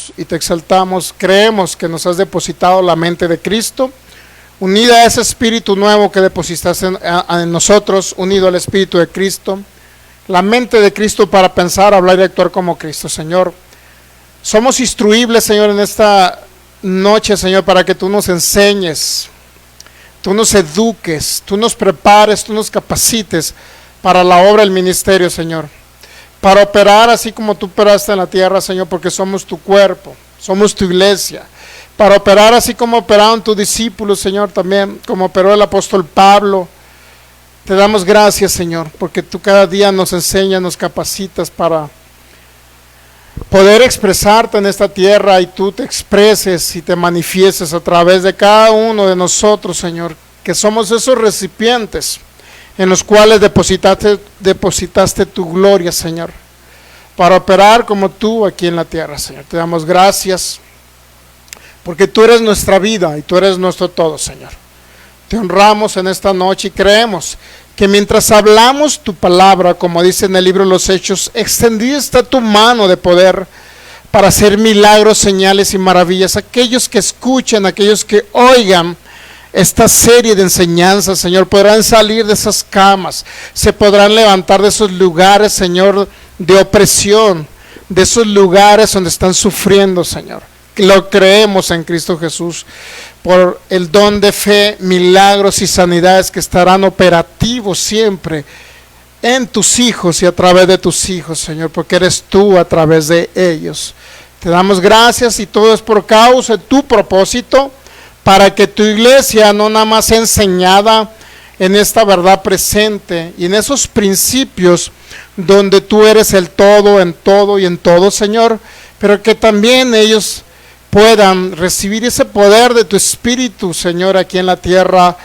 adoramos y te exaltamos. Creemos que nos has depositado la mente de Cristo, unida a ese espíritu nuevo que depositaste en nosotros, unido al espíritu de Cristo, la mente de Cristo para pensar, hablar y actuar como Cristo, Señor. Somos instruibles, Señor, en esta noche, Señor, para que tú nos enseñes, tú nos eduques, tú nos prepares, tú nos capacites para la obra del ministerio, Señor, para operar así como tú operaste en la tierra, Señor, porque somos tu cuerpo, somos tu iglesia, para operar así como operaron tus discípulos, Señor, también, como operó el apóstol Pablo. Te damos gracias, Señor, porque tú cada día nos enseñas, nos capacitas para poder expresarte en esta tierra y tú te expreses y te manifiestes a través de cada uno de nosotros, Señor, que somos esos recipientes en los cuales depositaste tu gloria, Señor, para operar como tú aquí en la tierra, Señor. Te damos gracias porque tú eres nuestra vida y tú eres nuestro todo, Señor. Te honramos en esta noche y creemos que mientras hablamos tu palabra, como dice en el libro de los Hechos, extendida está tu mano de poder para hacer milagros, señales y maravillas. Aquellos que escuchen, aquellos que oigan esta serie de enseñanzas, Señor, podrán salir de esas camas, se podrán levantar de esos lugares, Señor, de opresión, de esos lugares donde están sufriendo, Señor. Lo creemos en Cristo Jesús, por el don de fe, milagros y sanidades que estarán operativos siempre en tus hijos y a través de tus hijos, Señor, porque eres tú a través de ellos. Te damos gracias y todo es por causa de tu propósito, para que tu iglesia no nada más sea enseñada en esta verdad presente y en esos principios donde tú eres el todo, en todo y en todo, Señor, pero que también ellos puedan recibir ese poder de tu Espíritu, Señor, aquí en la tierra,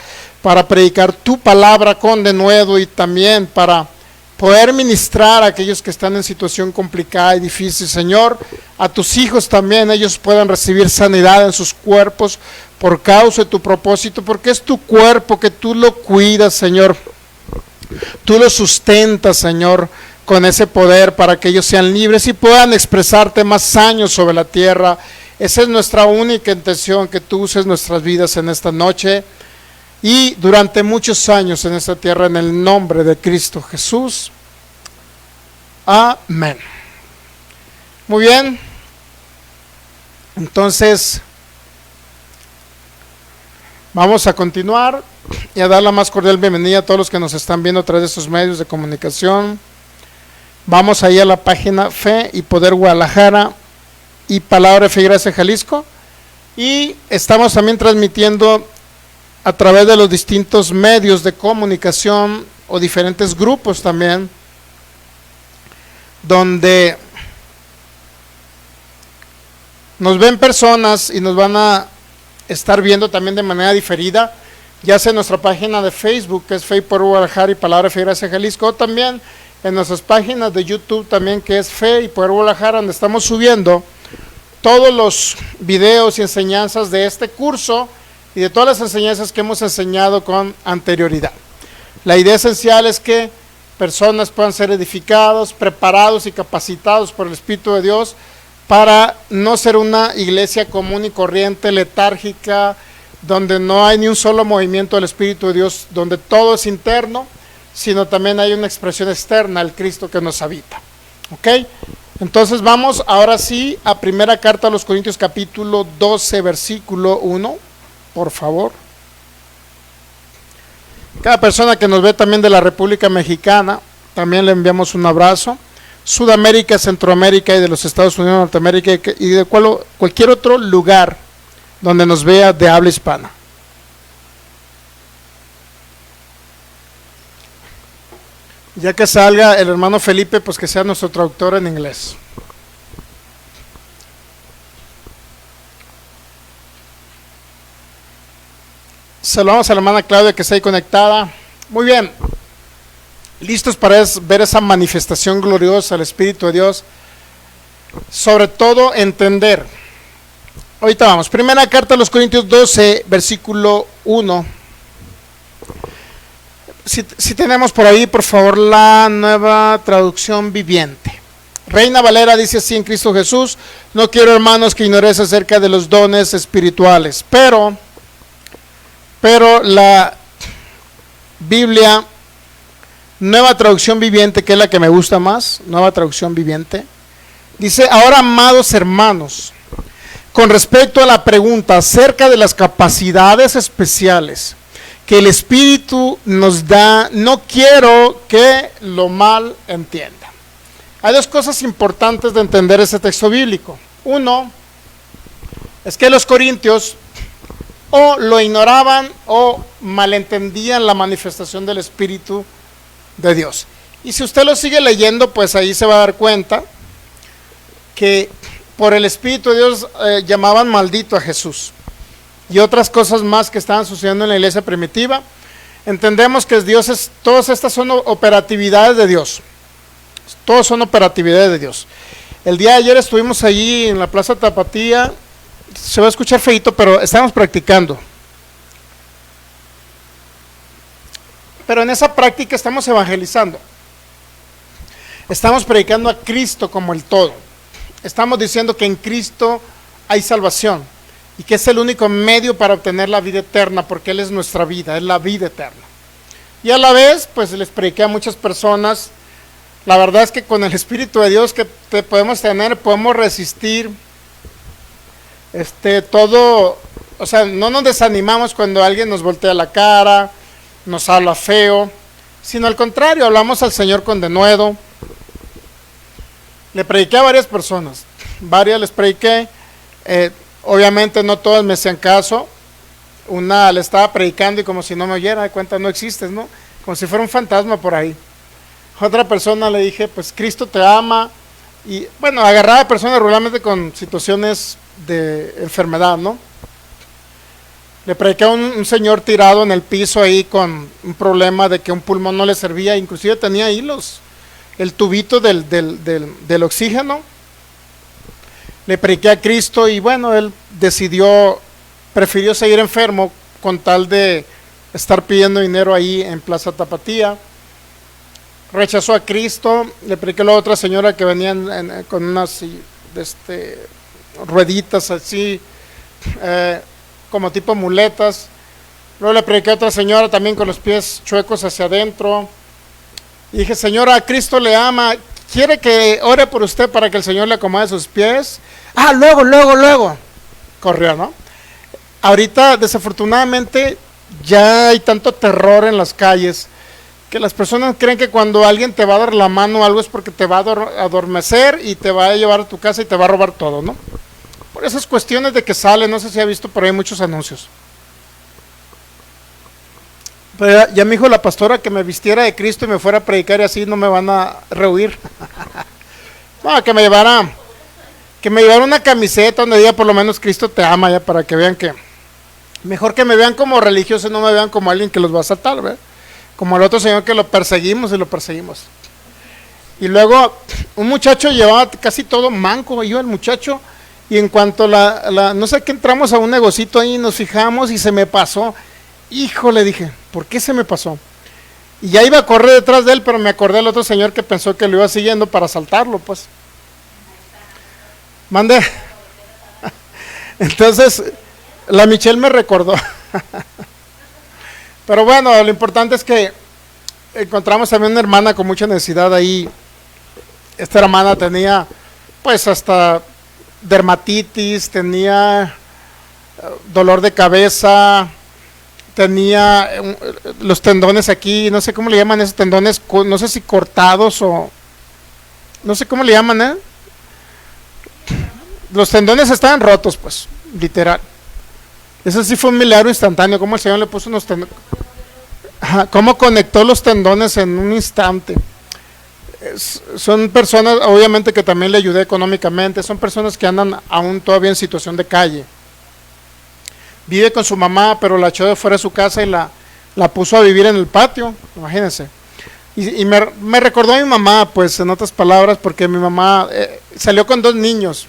para predicar tu palabra con denuedo y también para poder ministrar a aquellos que están en situación complicada y difícil, Señor. A tus hijos también, ellos puedan recibir sanidad en sus cuerpos por causa de tu propósito, porque es tu cuerpo que tú lo cuidas, Señor. Tú lo sustentas, Señor, con ese poder para que ellos sean libres y puedan expresarte más años sobre la tierra. Esa es nuestra única intención, que tú uses nuestras vidas en esta noche y durante muchos años en esta tierra, en el nombre de Cristo Jesús. Amén. Muy bien. Entonces, vamos a continuar y a dar la más cordial bienvenida a todos los que nos están viendo a través de estos medios de comunicación. Vamos ahí a la página Fe y Poder Guadalajara y Palabra de Fe y Gracia Jalisco, y estamos también transmitiendo a través de los distintos medios de comunicación o diferentes grupos también, donde nos ven personas y nos van a estar viendo también de manera diferida, ya sea en nuestra página de Facebook, que es Fe y Poder Guadalajara y Palabra de Fe y Gracia Jalisco, o también en nuestras páginas de YouTube también, que es Fe y Poder Guadalajara, donde estamos subiendo todos los videos y enseñanzas de este curso y de todas las enseñanzas que hemos enseñado con anterioridad. La idea esencial es que personas puedan ser edificados, preparados y capacitados por el Espíritu de Dios para no ser una iglesia común y corriente, letárgica, donde no hay ni un solo movimiento del Espíritu de Dios, donde todo es interno, sino también hay una expresión externa, el Cristo que nos habita. ¿Ok? Entonces vamos ahora sí a primera carta a los Corintios, capítulo 12, versículo 1, por favor. Cada persona que nos ve también de la República Mexicana, también le enviamos un abrazo. Sudamérica, Centroamérica y de los Estados Unidos, Norteamérica y de cualquier otro lugar donde nos vea de habla hispana. Ya que salga el hermano Felipe, pues que sea nuestro traductor en inglés. Saludamos a la hermana Claudia que está ahí conectada. Muy bien. Listos para ver esa manifestación gloriosa del Espíritu de Dios. Sobre todo entender. Ahorita vamos. Primera carta a los Corintios 12, versículo 1. Si tenemos por ahí, por favor, la Nueva Traducción Viviente. Reina Valera dice así en Cristo Jesús: no quiero, hermanos, que ignoréis acerca de los dones espirituales. Pero la Biblia, Nueva Traducción Viviente, que es la que me gusta más, Nueva Traducción Viviente, dice: ahora, amados hermanos, con respecto a la pregunta acerca de las capacidades especiales que el Espíritu nos da, no quiero que lo mal entienda. Hay dos cosas importantes de entender ese texto bíblico. Uno, es que los corintios o lo ignoraban o malentendían la manifestación del Espíritu de Dios. Y si usted lo sigue leyendo, pues ahí se va a dar cuenta que por el Espíritu de Dios llamaban maldito a Jesús. Y otras cosas más que estaban sucediendo en la iglesia primitiva. Entendemos que Dios todas estas son operatividades de Dios. Todos son operatividades de Dios. El día de ayer estuvimos allí en la Plaza Tapatía. Se va a escuchar feito, pero estamos practicando. Pero en esa práctica estamos evangelizando. Estamos predicando a Cristo como el todo. Estamos diciendo que en Cristo hay salvación y que es el único medio para obtener la vida eterna, porque Él es nuestra vida, es la vida eterna. Y a la vez, pues les prediqué a muchas personas. La verdad es que con el Espíritu de Dios que podemos tener, podemos resistir todo. O sea, no nos desanimamos cuando alguien nos voltea la cara, nos habla feo, sino al contrario, hablamos al Señor con denuedo. Le prediqué a varias personas, varias les prediqué, obviamente no todas me hacían caso. Una le estaba predicando y como si no me oyera, de cuenta no existes, ¿no? Como si fuera un fantasma por ahí. Otra persona le dije, pues Cristo te ama. Y bueno, agarraba a personas regularmente con situaciones de enfermedad, ¿no? Le prediqué a un señor tirado en el piso ahí con un problema de que un pulmón no le servía, inclusive tenía ahí el tubito del oxígeno. Le prediqué a Cristo y bueno, él prefirió seguir enfermo con tal de estar pidiendo dinero ahí en Plaza Tapatía. Rechazó a Cristo. Le prediqué a la otra señora que venía con unas rueditas así, como tipo muletas. Luego le prediqué a otra señora también con los pies chuecos hacia adentro. Y dije: señora, Cristo le ama, ¿quiere que ore por usted para que el Señor le acomode sus pies? Ah, luego. Corrió, ¿no? Ahorita, desafortunadamente, ya hay tanto terror en las calles que las personas creen que cuando alguien te va a dar la mano o algo es porque te va a adormecer y te va a llevar a tu casa y te va a robar todo, ¿no? Por esas cuestiones de que sale, no sé si ha visto por ahí muchos anuncios. Pero ya me dijo la pastora que me vistiera de Cristo y me fuera a predicar y así no me van a rehuir. No, que me llevara una camiseta donde diga por lo menos Cristo te ama, ya, para que vean que, mejor que me vean como religioso y no me vean como alguien que los va a asaltar, ¿verdad? Como el otro señor que lo perseguimos. Y luego un muchacho llevaba casi todo manco, iba el muchacho, y en cuanto no sé qué, entramos a un negocito ahí, nos fijamos y se me pasó. Híjole, dije, ¿por qué se me pasó? Y ya iba a correr detrás de él, pero me acordé del otro señor que pensó que lo iba siguiendo para asaltarlo, pues. Mande. Entonces, la Michelle me recordó. Pero bueno, lo importante es que encontramos también una hermana con mucha necesidad ahí. Esta hermana tenía, pues, hasta dermatitis, tenía dolor de cabeza, tenía los tendones aquí, no sé cómo le llaman esos tendones, no sé si cortados o no sé cómo le llaman, los tendones estaban rotos, pues, literal. Eso sí fue un milagro instantáneo, como el Señor le puso unos tendones, cómo conectó los tendones en un instante. Son personas, obviamente, que también le ayudé económicamente. Son personas que andan aún todavía en situación de calle. Vive con su mamá, pero la echó de fuera de su casa y la puso a vivir en el patio, imagínense. Y me recordó a mi mamá, pues, en otras palabras, porque mi mamá salió con 2 niños,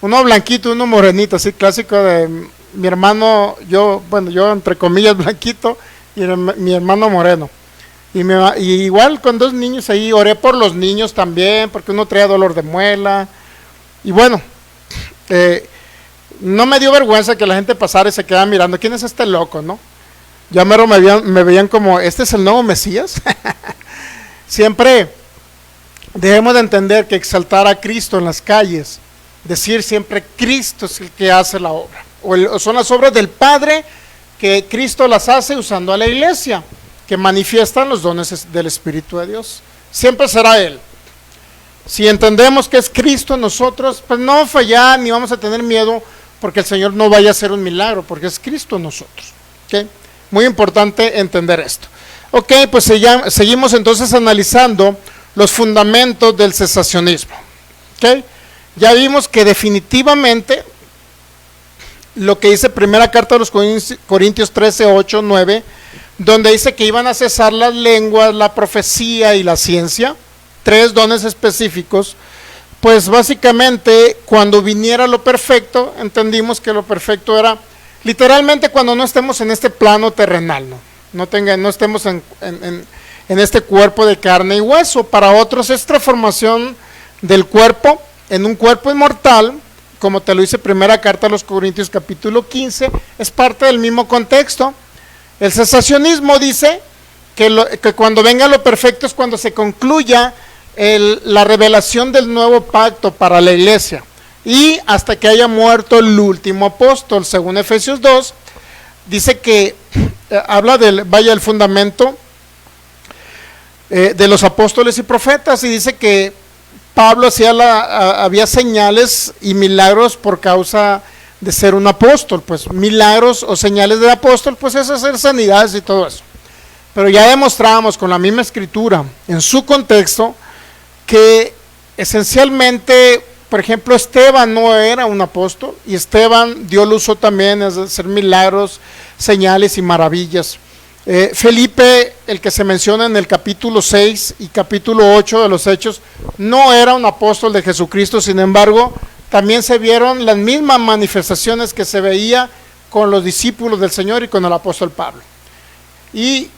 uno blanquito y uno morenito, así clásico de mi hermano, yo entre comillas blanquito, y mi hermano moreno. Y igual con 2 niños ahí, oré por los niños también, porque uno traía dolor de muela. Y bueno, no me dio vergüenza que la gente pasara y se quedara mirando, ¿quién es este loco, no? Ya mero me veían como, ¿este es el nuevo Mesías? Siempre debemos de entender que exaltar a Cristo en las calles, decir siempre Cristo es el que hace la obra, o son las obras del Padre que Cristo las hace usando a la iglesia, que manifiestan los dones del Espíritu de Dios. Siempre será Él. Si entendemos que es Cristo en nosotros, pues no vamos a fallar ni vamos a tener miedo porque el Señor no vaya a hacer un milagro, porque es Cristo en nosotros. ¿Okay? Muy importante entender esto. Ok, pues seguimos entonces analizando los fundamentos del cesacionismo. ¿Okay? Ya vimos que definitivamente lo que dice primera carta de los Corintios 13, 8, 9, donde dice que iban a cesar las lenguas, la profecía y la ciencia, 3 dones específicos, pues básicamente cuando viniera lo perfecto, entendimos que lo perfecto era literalmente cuando no estemos en este plano terrenal, no estemos en este cuerpo de carne y hueso. Para otros es transformación del cuerpo en un cuerpo inmortal, como te lo dice primera carta a los Corintios capítulo 15, es parte del mismo contexto. El cesacionismo dice que cuando venga lo perfecto es cuando se concluya la revelación del nuevo pacto para la iglesia y hasta que haya muerto el último apóstol. Según Efesios 2 dice que habla el fundamento de los apóstoles y profetas, y dice que Pablo había señales y milagros por causa de ser un apóstol. Pues milagros o señales del apóstol, pues es hacer sanidades y todo eso. Pero ya demostramos con la misma escritura en su contexto que esencialmente, por ejemplo, Esteban no era un apóstol, y Esteban Dios lo usó también a hacer milagros, señales y maravillas. Felipe, el que se menciona en el capítulo 6 y capítulo 8 de los Hechos, no era un apóstol de Jesucristo, sin embargo, también se vieron las mismas manifestaciones que se veía con los discípulos del Señor y con el apóstol Pablo. Y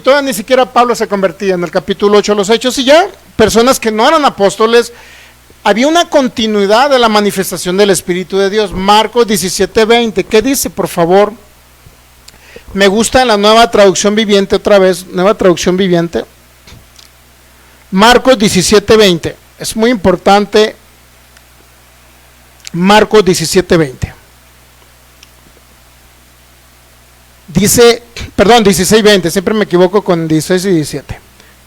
todavía ni siquiera Pablo se convertía en el capítulo 8 de los Hechos, y ya personas que no eran apóstoles, había una continuidad de la manifestación del Espíritu de Dios. Marcos 17:20, ¿qué dice, por favor? Me gusta en la Nueva Traducción Viviente, otra vez, Nueva Traducción Viviente. Marcos 17:20, es muy importante. Marcos 17:20. Dice, perdón, 16:20, siempre me equivoco con 16 y 17.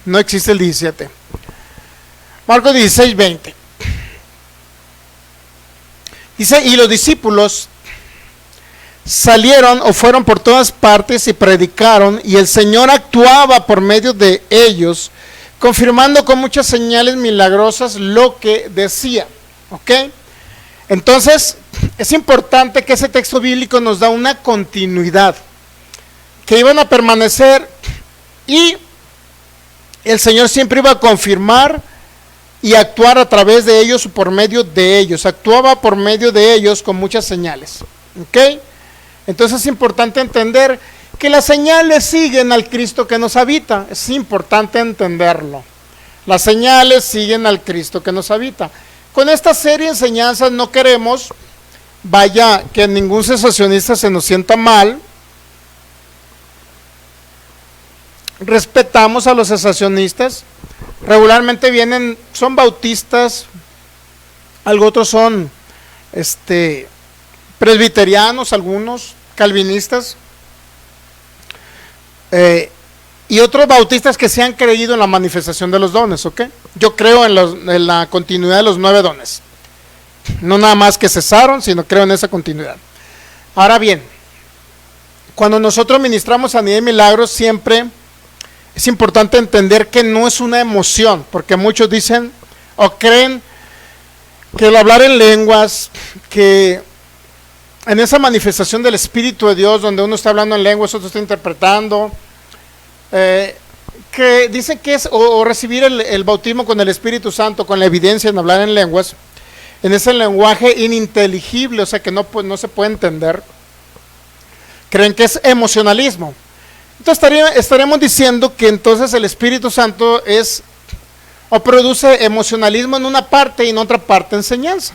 No existe el 17. Marcos 16:20. Dice, y los discípulos salieron o fueron por todas partes y predicaron, y el Señor actuaba por medio de ellos, confirmando con muchas señales milagrosas lo que decía. ¿Ok? Entonces, es importante que ese texto bíblico nos da una continuidad, que iban a permanecer y el Señor siempre iba a confirmar y actuar a través de ellos o por medio de ellos. Actuaba por medio de ellos con muchas señales. ¿Ok? Entonces es importante entender que las señales siguen al Cristo que nos habita. Es importante entenderlo. Las señales siguen al Cristo que nos habita. Con esta serie de enseñanzas no queremos, que ningún cesacionista se nos sienta mal. Respetamos a los cesacionistas. Regularmente son bautistas, algo otros son presbiterianos, algunos calvinistas, y otros bautistas que se han creído en la manifestación de los dones. ¿Ok? Yo creo en la continuidad de los 9 dones, no nada más que cesaron, sino creo en esa continuidad. Ahora bien, cuando nosotros ministramos sanidad y milagros, siempre es importante entender que no es una emoción, porque muchos dicen o creen que el hablar en lenguas, que en esa manifestación del Espíritu de Dios, donde uno está hablando en lenguas, otro está interpretando, que dicen que es, o recibir el bautismo con el Espíritu Santo, con la evidencia en hablar en lenguas, en ese lenguaje ininteligible, o sea que no se puede entender, creen que es emocionalismo. Entonces estaremos diciendo que entonces el Espíritu Santo es o produce emocionalismo en una parte y en otra parte enseñanza.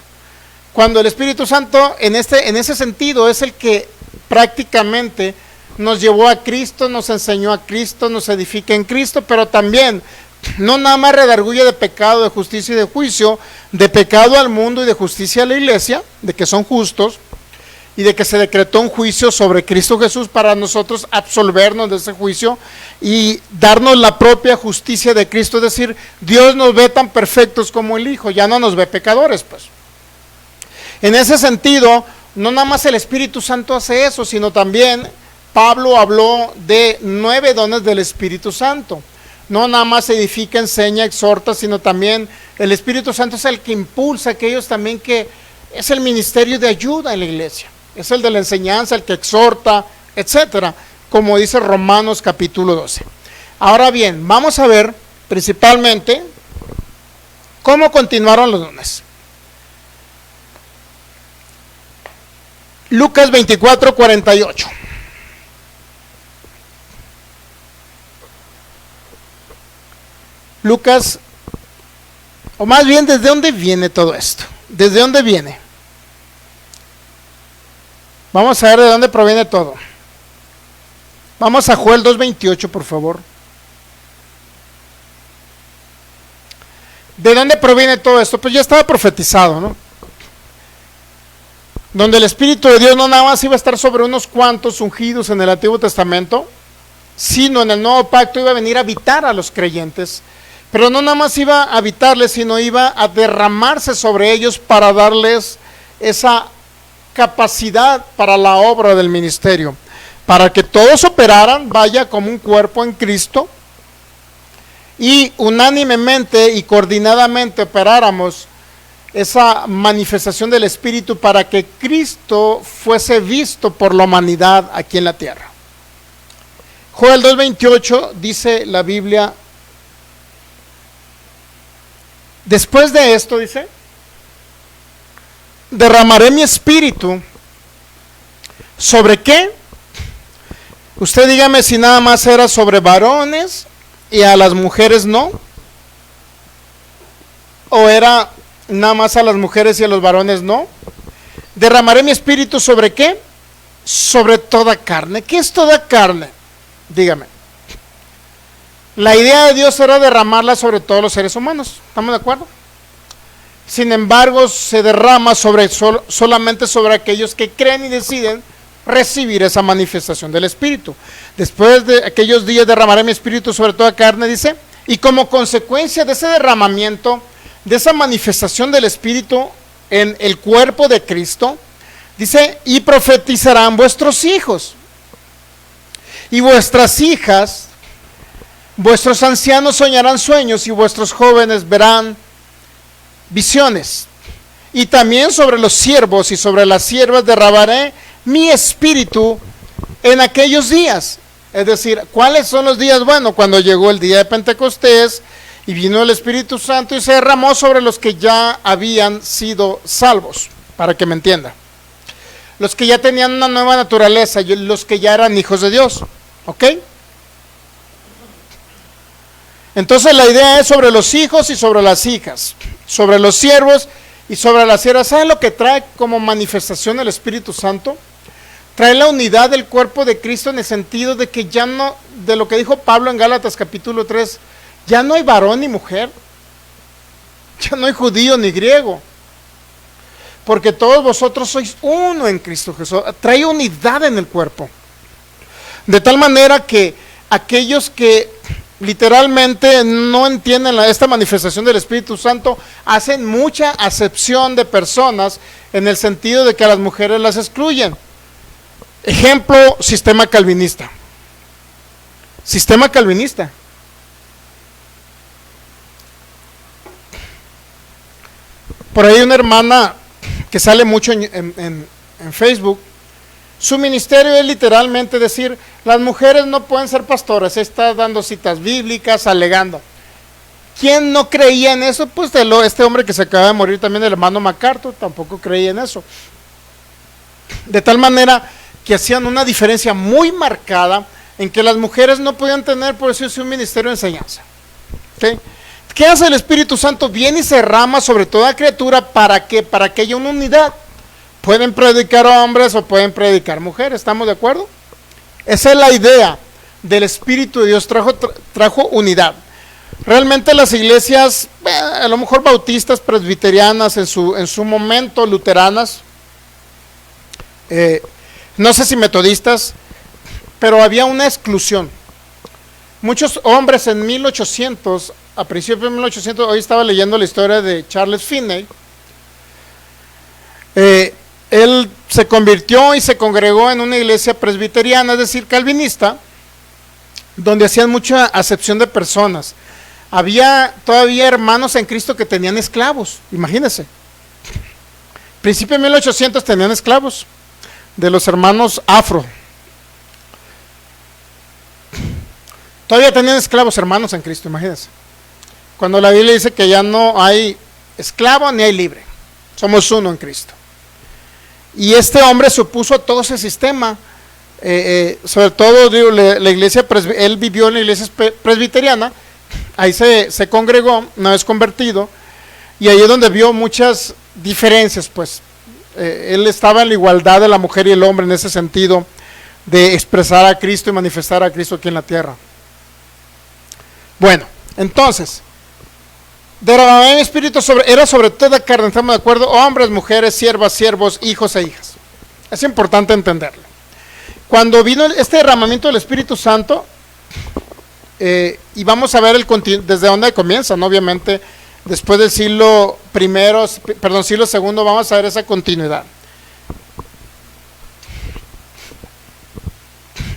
Cuando el Espíritu Santo en ese sentido es el que prácticamente nos llevó a Cristo, nos enseñó a Cristo, nos edifica en Cristo, pero también no nada más redarguye de pecado, de justicia y de juicio, de pecado al mundo y de justicia a la iglesia, de que son justos, y de que se decretó un juicio sobre Cristo Jesús para nosotros absolvernos de ese juicio y darnos la propia justicia de Cristo, es decir, Dios nos ve tan perfectos como el Hijo, ya no nos ve pecadores, pues. En ese sentido, no nada más el Espíritu Santo hace eso, sino también Pablo habló de 9 dones del Espíritu Santo. No nada más edifica, enseña, exhorta, sino también el Espíritu Santo es el que impulsa a aquellos también que es el ministerio de ayuda en la iglesia. Es el de la enseñanza, el que exhorta, etcétera, como dice Romanos capítulo 12. Ahora bien, vamos a ver principalmente cómo continuaron los dones. Lucas 24:48. Lucas, o más bien, ¿desde dónde viene todo esto? ¿Desde dónde viene? Vamos a ver de dónde proviene todo. Vamos a Joel 2:28, por favor. ¿De dónde proviene todo esto? Pues ya estaba profetizado, ¿no? Donde el Espíritu de Dios no nada más iba a estar sobre unos cuantos ungidos en el Antiguo Testamento, sino en el Nuevo Pacto iba a venir a habitar a los creyentes. Pero no nada más iba a habitarles, sino iba a derramarse sobre ellos para darles esa capacidad para la obra del ministerio, para que todos operaran, vaya, como un cuerpo en Cristo, y unánimemente y coordinadamente operáramos esa manifestación del Espíritu para que Cristo fuese visto por la humanidad aquí en la tierra. Joel 2:28 dice la Biblia, después de esto dice, derramaré mi espíritu. ¿Sobre qué? Usted dígame si nada más era sobre varones y a las mujeres no. ¿O era nada más a las mujeres y a los varones no? Derramaré mi espíritu ¿sobre qué? Sobre toda carne. ¿Qué es toda carne? Dígame. La idea de Dios era derramarla sobre todos los seres humanos. ¿Estamos de acuerdo? Sin embargo, se derrama solamente sobre aquellos que creen y deciden recibir esa manifestación del Espíritu. Después de aquellos días derramaré mi espíritu sobre toda carne, dice, y como consecuencia de ese derramamiento, de esa manifestación del Espíritu en el cuerpo de Cristo, dice, y profetizarán vuestros hijos y vuestras hijas, vuestros ancianos soñarán sueños y vuestros jóvenes verán visiones. Y también sobre los siervos y sobre las siervas derramaré mi espíritu en aquellos días. Es decir, ¿cuáles son los días? Bueno, cuando llegó el día de Pentecostés y vino el Espíritu Santo y se derramó sobre los que ya habían sido salvos, para que me entienda. Los que ya tenían una nueva naturaleza, los que ya eran hijos de Dios. ¿Ok? Entonces la idea es sobre los hijos y sobre las hijas, sobre los siervos y sobre las siervas. ¿Saben lo que trae como manifestación el Espíritu Santo? Trae la unidad del cuerpo de Cristo en el sentido de que ya no, de lo que dijo Pablo en Gálatas capítulo 3, ya no hay varón ni mujer, ya no hay judío ni griego, porque todos vosotros sois uno en Cristo Jesús. Trae unidad en el cuerpo, de tal manera que aquellos que literalmente no entienden esta manifestación del Espíritu Santo hacen mucha acepción de personas en el sentido de que a las mujeres las excluyen. Ejemplo, sistema calvinista. Sistema calvinista. Por ahí una hermana que sale mucho en Facebook, su ministerio es literalmente decir, las mujeres no pueden ser pastoras, está dando citas bíblicas, alegando. ¿Quién no creía en eso? Pues este hombre que se acaba de morir también, el hermano MacArthur, tampoco creía en eso. De tal manera que hacían una diferencia muy marcada en que las mujeres no podían tener, por eso, un ministerio de enseñanza. ¿Okay? ¿Qué hace el Espíritu Santo? Viene y se derrama sobre toda criatura. ¿Para qué? Para que haya una unidad. Pueden predicar hombres o pueden predicar mujeres, ¿estamos de acuerdo? Esa es la idea del Espíritu de Dios, trajo unidad. Realmente las iglesias, a lo mejor bautistas, presbiterianas, en su momento luteranas, no sé si metodistas, pero había una exclusión. Muchos hombres en 1800, a principios de 1800, hoy estaba leyendo la historia de Charles Finney. Él se convirtió y se congregó en una iglesia presbiteriana, es decir, calvinista, donde hacían mucha acepción de personas. Había todavía hermanos en Cristo que tenían esclavos, imagínense. Principio de 1800 tenían esclavos, de los hermanos afro. Todavía tenían esclavos hermanos en Cristo, imagínense. Cuando la Biblia dice que ya no hay esclavo ni hay libre, somos uno en Cristo. Y este hombre se opuso a todo ese sistema, sobre todo digo, la iglesia, él vivió en la iglesia presbiteriana, ahí se congregó, una vez convertido, y ahí es donde vio muchas diferencias, pues. Él estaba en la igualdad de la mujer y el hombre en ese sentido, de expresar a Cristo y manifestar a Cristo aquí en la tierra. Bueno, entonces, derramaba el Espíritu era sobre toda carne, ¿estamos de acuerdo? Hombres, mujeres, siervas, siervos, hijos e hijas. Es importante entenderlo. Cuando vino este derramamiento del Espíritu Santo, y vamos a ver desde dónde comienza, ¿no? Obviamente, después del siglo II, vamos a ver esa continuidad.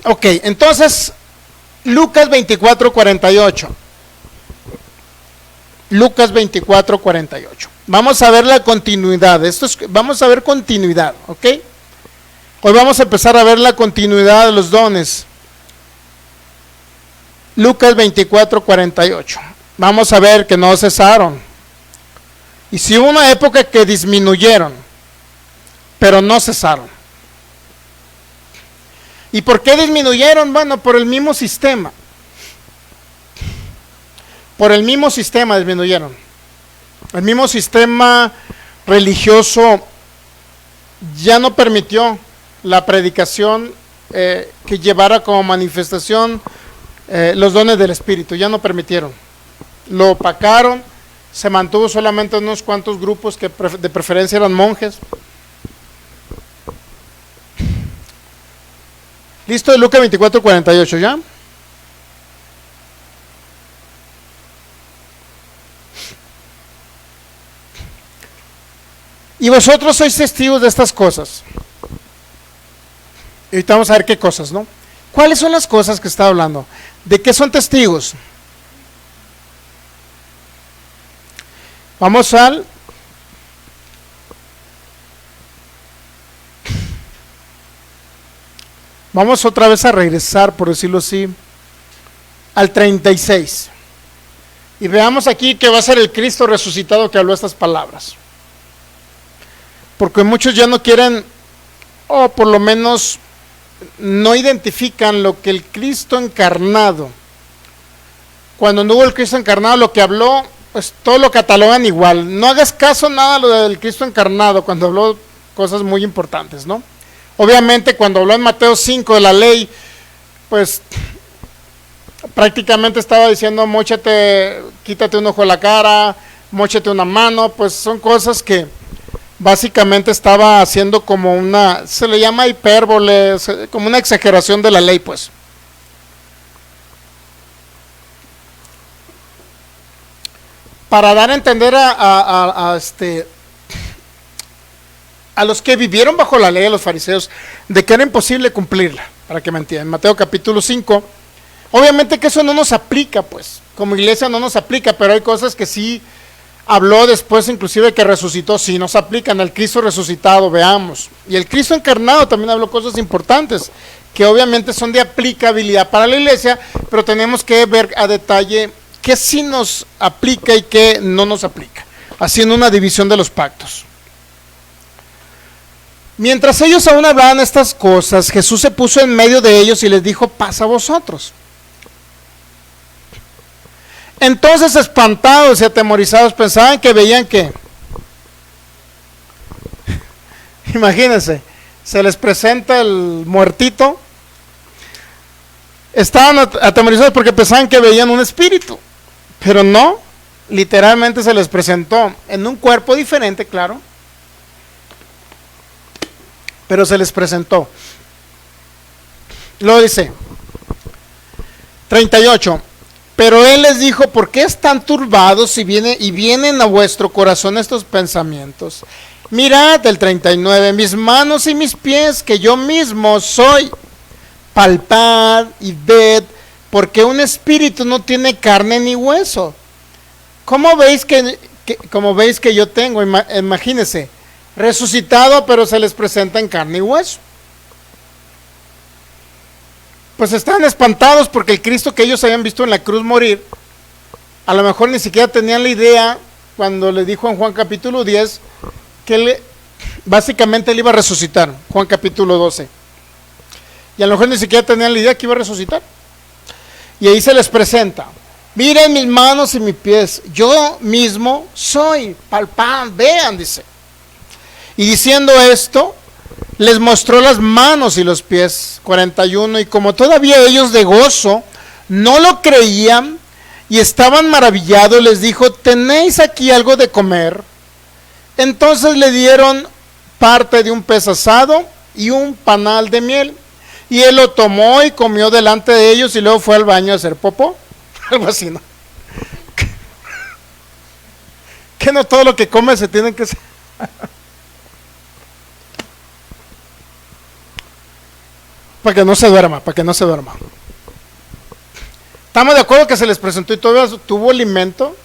Ok, entonces, Lucas 24:48. Lucas 24:48. Vamos a ver la continuidad. Vamos a ver continuidad, ¿ok? Hoy vamos a empezar a ver la continuidad de los dones. Lucas 24:48. Vamos a ver que no cesaron. Y sí hubo una época que disminuyeron, pero no cesaron. ¿Y por qué disminuyeron? Bueno, por el mismo sistema. Por el mismo sistema disminuyeron. El mismo sistema religioso ya no permitió la predicación que llevara como manifestación los dones del Espíritu, ya no permitieron. Lo opacaron, se mantuvo solamente unos cuantos grupos que de preferencia eran monjes. ¿Listo? Lucas 24:48, ¿ya? Y vosotros sois testigos de estas cosas. Y ahorita vamos a ver qué cosas, ¿no? ¿Cuáles son las cosas que está hablando? ¿De qué son testigos? Vamos otra vez a regresar, por decirlo así, al 36. Y veamos aquí que va a ser el Cristo resucitado que habló estas palabras. Porque muchos ya no quieren, o por lo menos no identifican lo que el Cristo encarnado, cuando no hubo el Cristo encarnado, lo que habló, pues todo lo catalogan igual. No hagas caso nada a lo del Cristo encarnado cuando habló cosas muy importantes, ¿no? Obviamente cuando habló en Mateo 5 de la ley, pues prácticamente estaba diciendo móchate, quítate un ojo de la cara, móchate una mano, pues son cosas que básicamente estaba haciendo como se le llama hipérbole, como una exageración de la ley, pues. Para dar a entender a los que vivieron bajo la ley, a los fariseos, de que era imposible cumplirla, para que me entiendan. Mateo capítulo 5, obviamente que eso no nos aplica, pues, como iglesia no nos aplica, pero hay cosas que sí habló después, inclusive que resucitó, sí nos aplican. El Cristo resucitado, veamos. Y el Cristo encarnado también habló cosas importantes, que obviamente son de aplicabilidad para la iglesia, pero tenemos que ver a detalle qué sí nos aplica y qué no nos aplica, haciendo una división de los pactos. Mientras ellos aún hablaban estas cosas, Jesús se puso en medio de ellos y les dijo, paz a vosotros. Entonces, espantados y atemorizados, pensaban que veían que, imagínense, se les presenta el muertito. Estaban atemorizados porque pensaban que veían un espíritu, pero no, literalmente se les presentó en un cuerpo diferente, claro, pero se les presentó. Luego dice, 38, pero él les dijo, ¿por qué están turbados y vienen a vuestro corazón estos pensamientos? Mirad, el 39, mis manos y mis pies, que yo mismo soy. Palpad y ved, porque un espíritu no tiene carne ni hueso. ¿Cómo veis que yo tengo? Imagínense, resucitado, pero se les presenta en carne y hueso. Pues están espantados porque el Cristo que ellos habían visto en la cruz morir, a lo mejor ni siquiera tenían la idea, cuando le dijo en Juan capítulo 10, que básicamente él iba a resucitar, Juan capítulo 12. Y a lo mejor ni siquiera tenían la idea que iba a resucitar. Y ahí se les presenta, miren mis manos y mis pies, yo mismo soy, palpan, vean, dice. Y diciendo esto, les mostró las manos y los pies, 41, y como todavía ellos de gozo no lo creían y estaban maravillados, les dijo, ¿tenéis aquí algo de comer? Entonces le dieron parte de un pez asado y un panal de miel. Y él lo tomó y comió delante de ellos y luego fue al baño a hacer popó. Algo así, ¿no? Que no todo lo que come se tiene que hacer. Para que no se duerma, para que no se duerma. Estamos de acuerdo que se les presentó y todavía tuvo alimento.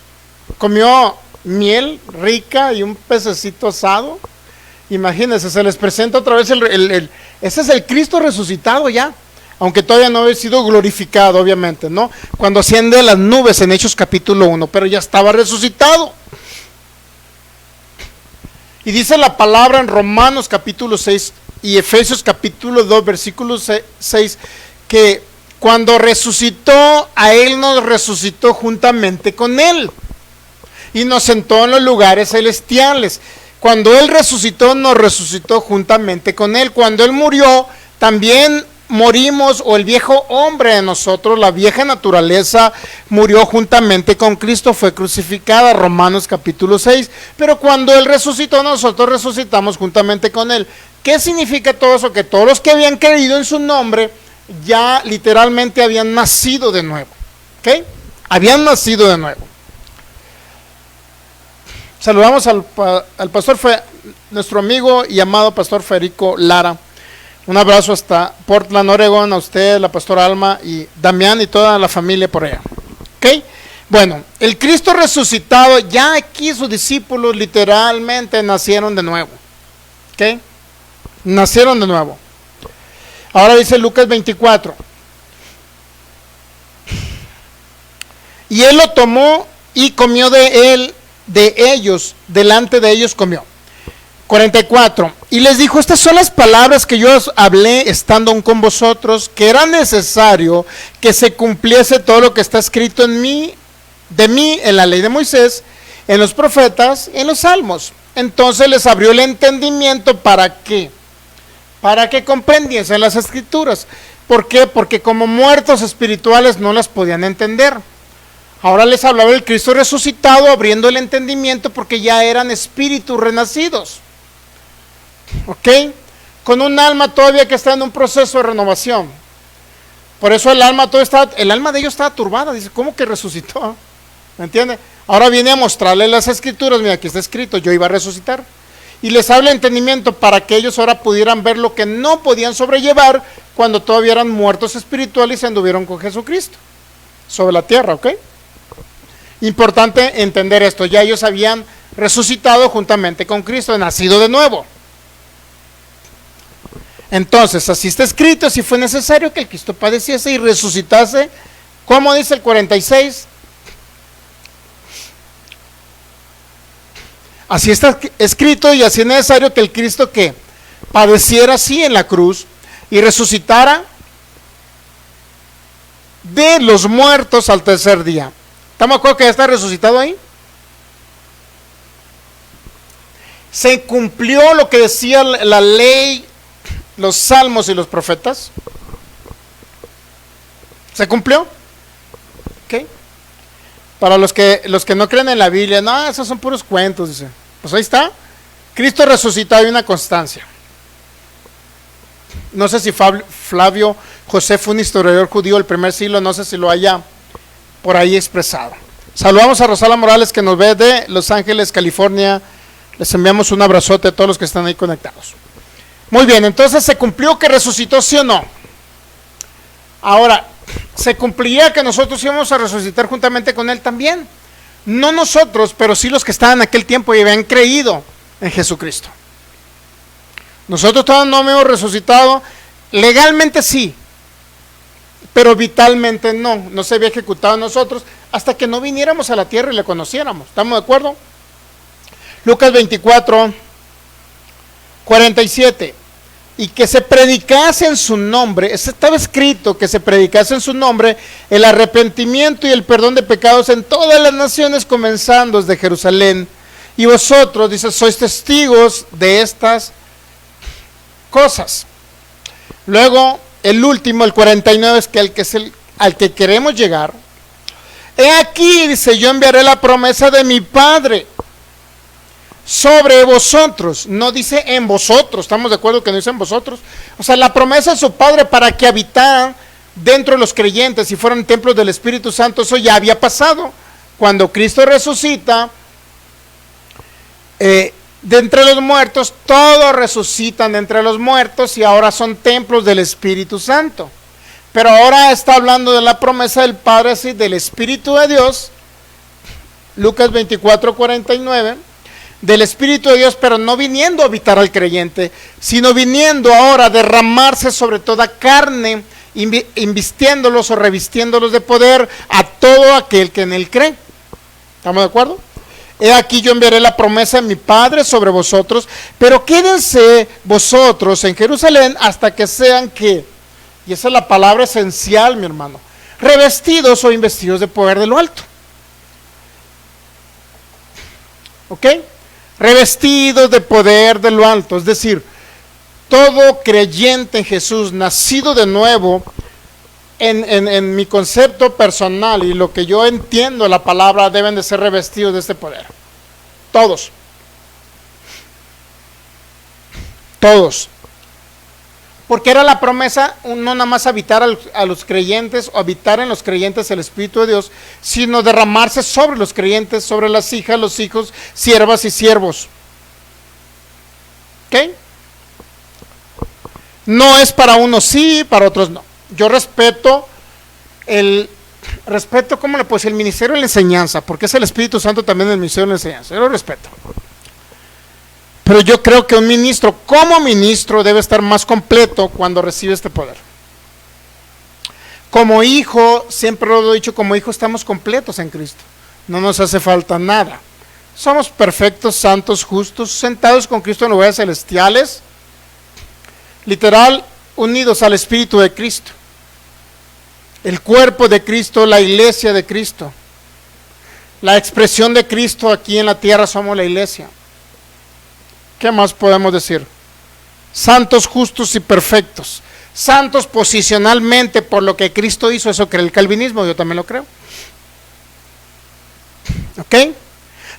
Comió miel rica y un pececito asado. Imagínense, se les presenta otra vez ese es el Cristo resucitado ya, aunque todavía no había sido glorificado, obviamente, ¿no? Cuando asciende a las nubes en Hechos capítulo 1, pero ya estaba resucitado. Y dice la palabra en Romanos capítulo 6 y Efesios capítulo 2, versículo 6, que cuando resucitó, a él nos resucitó juntamente con él y nos sentó en los lugares celestiales. Cuando él resucitó, nos resucitó juntamente con él. Cuando él murió, también morimos, o el viejo hombre de nosotros, la vieja naturaleza, murió juntamente con Cristo, fue crucificada, Romanos capítulo 6. Pero cuando él resucitó, nosotros resucitamos juntamente con él. ¿Qué significa todo eso? Que todos los que habían creído en su nombre, ya literalmente habían nacido de nuevo. ¿Ok? Habían nacido de nuevo. Saludamos al pastor, nuestro amigo y amado pastor Federico Lara. Un abrazo hasta Portland, Oregon, a usted, la pastora Alma y Damián y toda la familia por allá. ¿Ok? Bueno, el Cristo resucitado, ya aquí sus discípulos literalmente nacieron de nuevo. ¿Ok? Nacieron de nuevo. Ahora dice Lucas 24. Y él lo tomó y comió delante de ellos comió. 44. Y les dijo, estas son las palabras que yo os hablé estando aún con vosotros, que era necesario que se cumpliese todo lo que está escrito de mí en la ley de Moisés, en los profetas, en los salmos. Entonces les abrió el entendimiento para que comprendiesen las escrituras. ¿Por qué? Porque como muertos espirituales no las podían entender. Ahora les hablaba el Cristo resucitado, abriendo el entendimiento, porque ya eran espíritus renacidos. ¿Ok? Con un alma todavía que está en un proceso de renovación. Por eso el alma de ellos estaba turbada. Dice, ¿cómo que resucitó? ¿Me entiende? Ahora viene a mostrarle las escrituras. Mira, aquí está escrito, yo iba a resucitar. Y les habla entendimiento para que ellos ahora pudieran ver lo que no podían sobrellevar cuando todavía eran muertos espirituales y se anduvieron con Jesucristo sobre la tierra, ¿ok? Importante entender esto, ya ellos habían resucitado juntamente con Cristo, nacido de nuevo. Entonces, así está escrito, si fue necesario que el Cristo padeciese y resucitase, como dice el 46. Así está escrito y así es necesario que el Cristo que padeciera así en la cruz y resucitara de los muertos al tercer día. ¿Estamos de acuerdo que ya está resucitado ahí? ¿Se cumplió lo que decía la ley, los salmos y los profetas? ¿Se cumplió? ¿Ok? Para los que no creen en la Biblia, no, esos son puros cuentos, dice. Pues ahí está. Cristo resucitado, hay una constancia. No sé si Flavio José fue un historiador judío del primer siglo, no sé si lo haya por ahí expresado. Saludamos a Rosala Morales, que nos ve de Los Ángeles, California. Les enviamos un abrazote a todos los que están ahí conectados. Muy bien, entonces ¿se cumplió que resucitó, sí o no? Ahora, ¿se cumplía que nosotros íbamos a resucitar juntamente con Él también? No nosotros, pero sí los que estaban en aquel tiempo y habían creído en Jesucristo. Nosotros todavía no hemos resucitado, legalmente sí, pero vitalmente no se había ejecutado en nosotros hasta que no viniéramos a la tierra y le conociéramos. ¿Estamos de acuerdo? Lucas 24, 47. Y que se predicase en su nombre, estaba escrito que se predicase en su nombre el arrepentimiento y el perdón de pecados en todas las naciones, comenzando desde Jerusalén. Y vosotros, dice, sois testigos de estas cosas. Luego, el último, el 49, es que al que queremos llegar. He aquí, dice, yo enviaré la promesa de mi Padre sobre vosotros. No dice en vosotros, estamos de acuerdo que no dice en vosotros. O sea, la promesa de su Padre para que habitaran dentro de los creyentes y fueran templos del Espíritu Santo, eso ya había pasado. Cuando Cristo resucita, de entre los muertos, todos resucitan de entre los muertos y ahora son templos del Espíritu Santo. Pero ahora está hablando de la promesa del Padre, así, del Espíritu de Dios, Lucas 24, 49, del Espíritu de Dios, pero no viniendo a habitar al creyente, sino viniendo ahora a derramarse sobre toda carne, invistiéndolos o revistiéndolos de poder a todo aquel que en él cree. ¿Estamos de acuerdo? He aquí yo enviaré la promesa de mi Padre sobre vosotros, pero quédense vosotros en Jerusalén hasta que sean que, y esa es la palabra esencial, mi hermano, revestidos o investidos de poder de lo alto. ¿Ok? Revestidos de poder de lo alto, es decir, todo creyente en Jesús, nacido de nuevo, en mi concepto personal y lo que yo entiendo la palabra, deben de ser revestidos de este poder. Todos. Todos. Porque era la promesa, no nada más habitar a los creyentes o habitar en los creyentes el Espíritu de Dios, sino derramarse sobre los creyentes, sobre las hijas, los hijos, siervas y siervos. ¿Ok? No es para unos sí, para otros no. Yo respeto ¿cómo le puedo decir? El ministerio de la enseñanza, porque es el Espíritu Santo también el ministerio de la enseñanza. Yo lo respeto. Pero yo creo que un ministro, como ministro, debe estar más completo cuando recibe este poder. Como hijo, siempre lo he dicho, como hijo estamos completos en Cristo. No nos hace falta nada. Somos perfectos, santos, justos, sentados con Cristo en lugares celestiales. Literal, unidos al Espíritu de Cristo. El cuerpo de Cristo, la iglesia de Cristo. La expresión de Cristo aquí en la tierra somos la iglesia. ¿Qué más podemos decir? Santos, justos y perfectos. Santos posicionalmente por lo que Cristo hizo, eso cree el calvinismo, yo también lo creo. ¿Ok?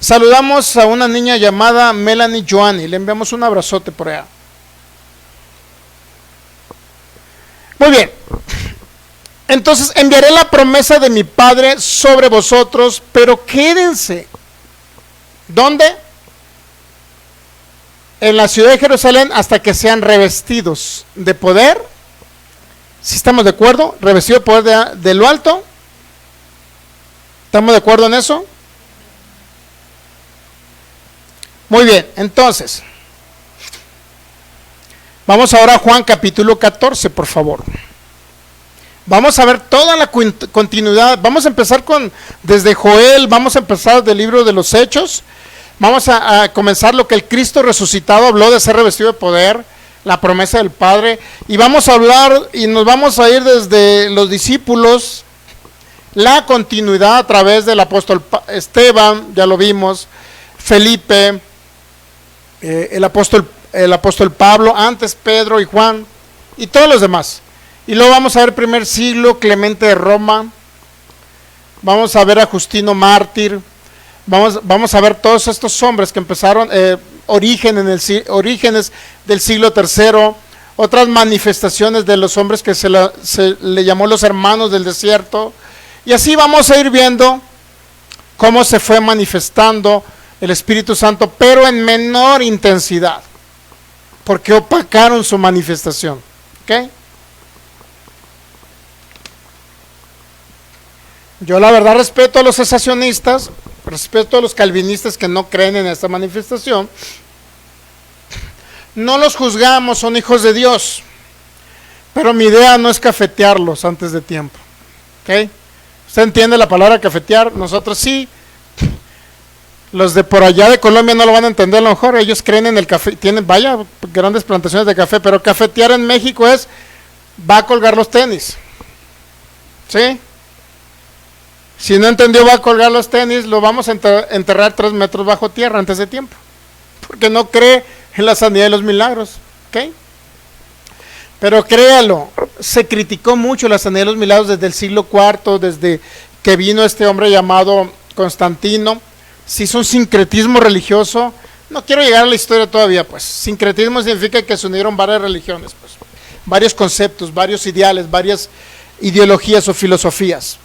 Saludamos a una niña llamada Melanie Joanny, le enviamos un abrazote por allá. Muy bien. Entonces enviaré la promesa de mi Padre sobre vosotros, pero quédense. ¿Dónde? En la ciudad de Jerusalén hasta que sean revestidos de poder. ¿Sí estamos de acuerdo? Revestido de poder de lo alto. ¿Estamos de acuerdo en eso? Muy bien, entonces vamos ahora a Juan capítulo 14, por favor. Vamos a ver toda la continuidad. Vamos a empezar desde Joel, vamos a empezar del libro de los Hechos. Vamos a comenzar lo que el Cristo resucitado habló de ser revestido de poder, la promesa del Padre. Y vamos a hablar y nos vamos a ir desde los discípulos, la continuidad a través del apóstol Esteban, ya lo vimos, Felipe, el apóstol Pablo, antes Pedro y Juan y todos los demás. Y luego vamos a ver primer siglo, Clemente de Roma, vamos a ver a Justino Mártir, vamos a ver todos estos hombres que empezaron, orígenes del siglo III, otras manifestaciones de los hombres que se le llamó los hermanos del desierto, y así vamos a ir viendo cómo se fue manifestando el Espíritu Santo, pero en menor intensidad, porque opacaron su manifestación. ¿Ok? Yo la verdad respeto a los cesacionistas, respeto a los calvinistas que no creen en esta manifestación. No los juzgamos, son hijos de Dios, pero mi idea no es cafetearlos antes de tiempo. ¿Ok? ¿Usted entiende la palabra cafetear? Nosotros sí. Los de por allá de Colombia no lo van a entender, a lo mejor ellos creen en el café, tienen grandes plantaciones de café, pero cafetear en México es, va a colgar los tenis. ¿Sí? Si no entendió, va a colgar los tenis, lo vamos a enterrar 3 metros bajo tierra antes de tiempo, porque no cree en la sanidad y los milagros. ¿Ok? Pero créalo, se criticó mucho la sanidad de los milagros desde el siglo IV, desde que vino este hombre llamado Constantino. Se hizo un sincretismo religioso. No quiero llegar a la historia todavía, pues. Sincretismo significa que se unieron varias religiones, pues, varios conceptos, varios ideales, varias ideologías o filosofías.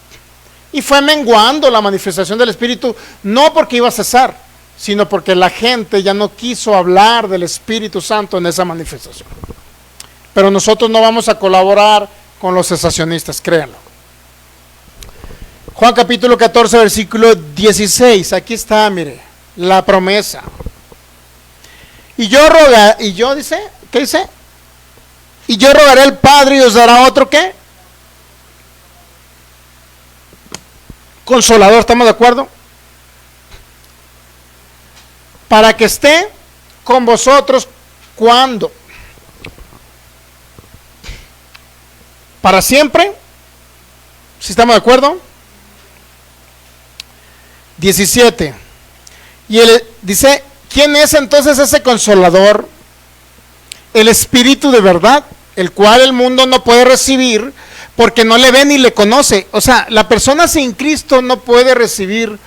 Y fue menguando la manifestación del Espíritu, no porque iba a cesar, sino porque la gente ya no quiso hablar del Espíritu Santo en esa manifestación. Pero nosotros no vamos a colaborar con los cesacionistas, créanlo. Juan capítulo 14, versículo 16, aquí está, mire, la promesa. ¿Qué dice? Y yo rogaré al Padre y os dará otro, ¿qué? Consolador, ¿estamos de acuerdo? Para que esté con vosotros, ¿cuándo? Para siempre. ¿Sí estamos de acuerdo? 17. Y él dice, ¿quién es entonces ese consolador? El Espíritu de verdad, el cual el mundo no puede recibir porque no le ve ni le conoce. O sea, la persona sin Cristo no puede recibir,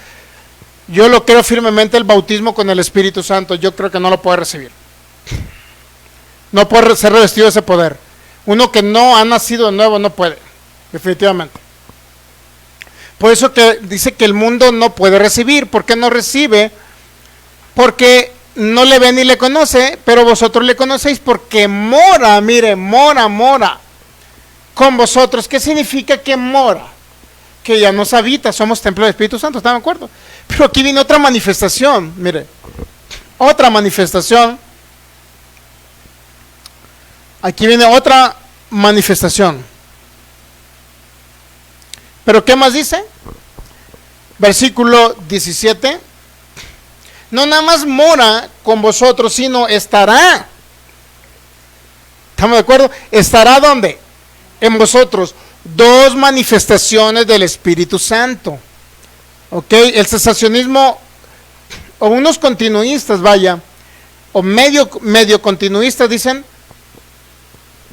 yo lo creo firmemente, el bautismo con el Espíritu Santo. Yo creo que no lo puede recibir. No puede ser revestido de ese poder. Uno que no ha nacido de nuevo no puede, definitivamente. Por eso que dice que el mundo no puede recibir. ¿Por qué no recibe? Porque no le ve ni le conoce, pero vosotros le conocéis porque mora, mire, mora con vosotros. ¿Qué significa que mora? Que ya nos habita, somos templo del Espíritu Santo, ¿están de acuerdo? Pero aquí viene otra manifestación, mire, otra manifestación. Aquí viene otra manifestación. ¿Pero qué más dice? Versículo 17. No nada más mora con vosotros, sino estará. ¿Estamos de acuerdo? ¿Estará dónde? En vosotros. 2 manifestaciones del Espíritu Santo. ¿Ok? El cesacionismo, o unos continuistas, vaya, o medio continuistas dicen,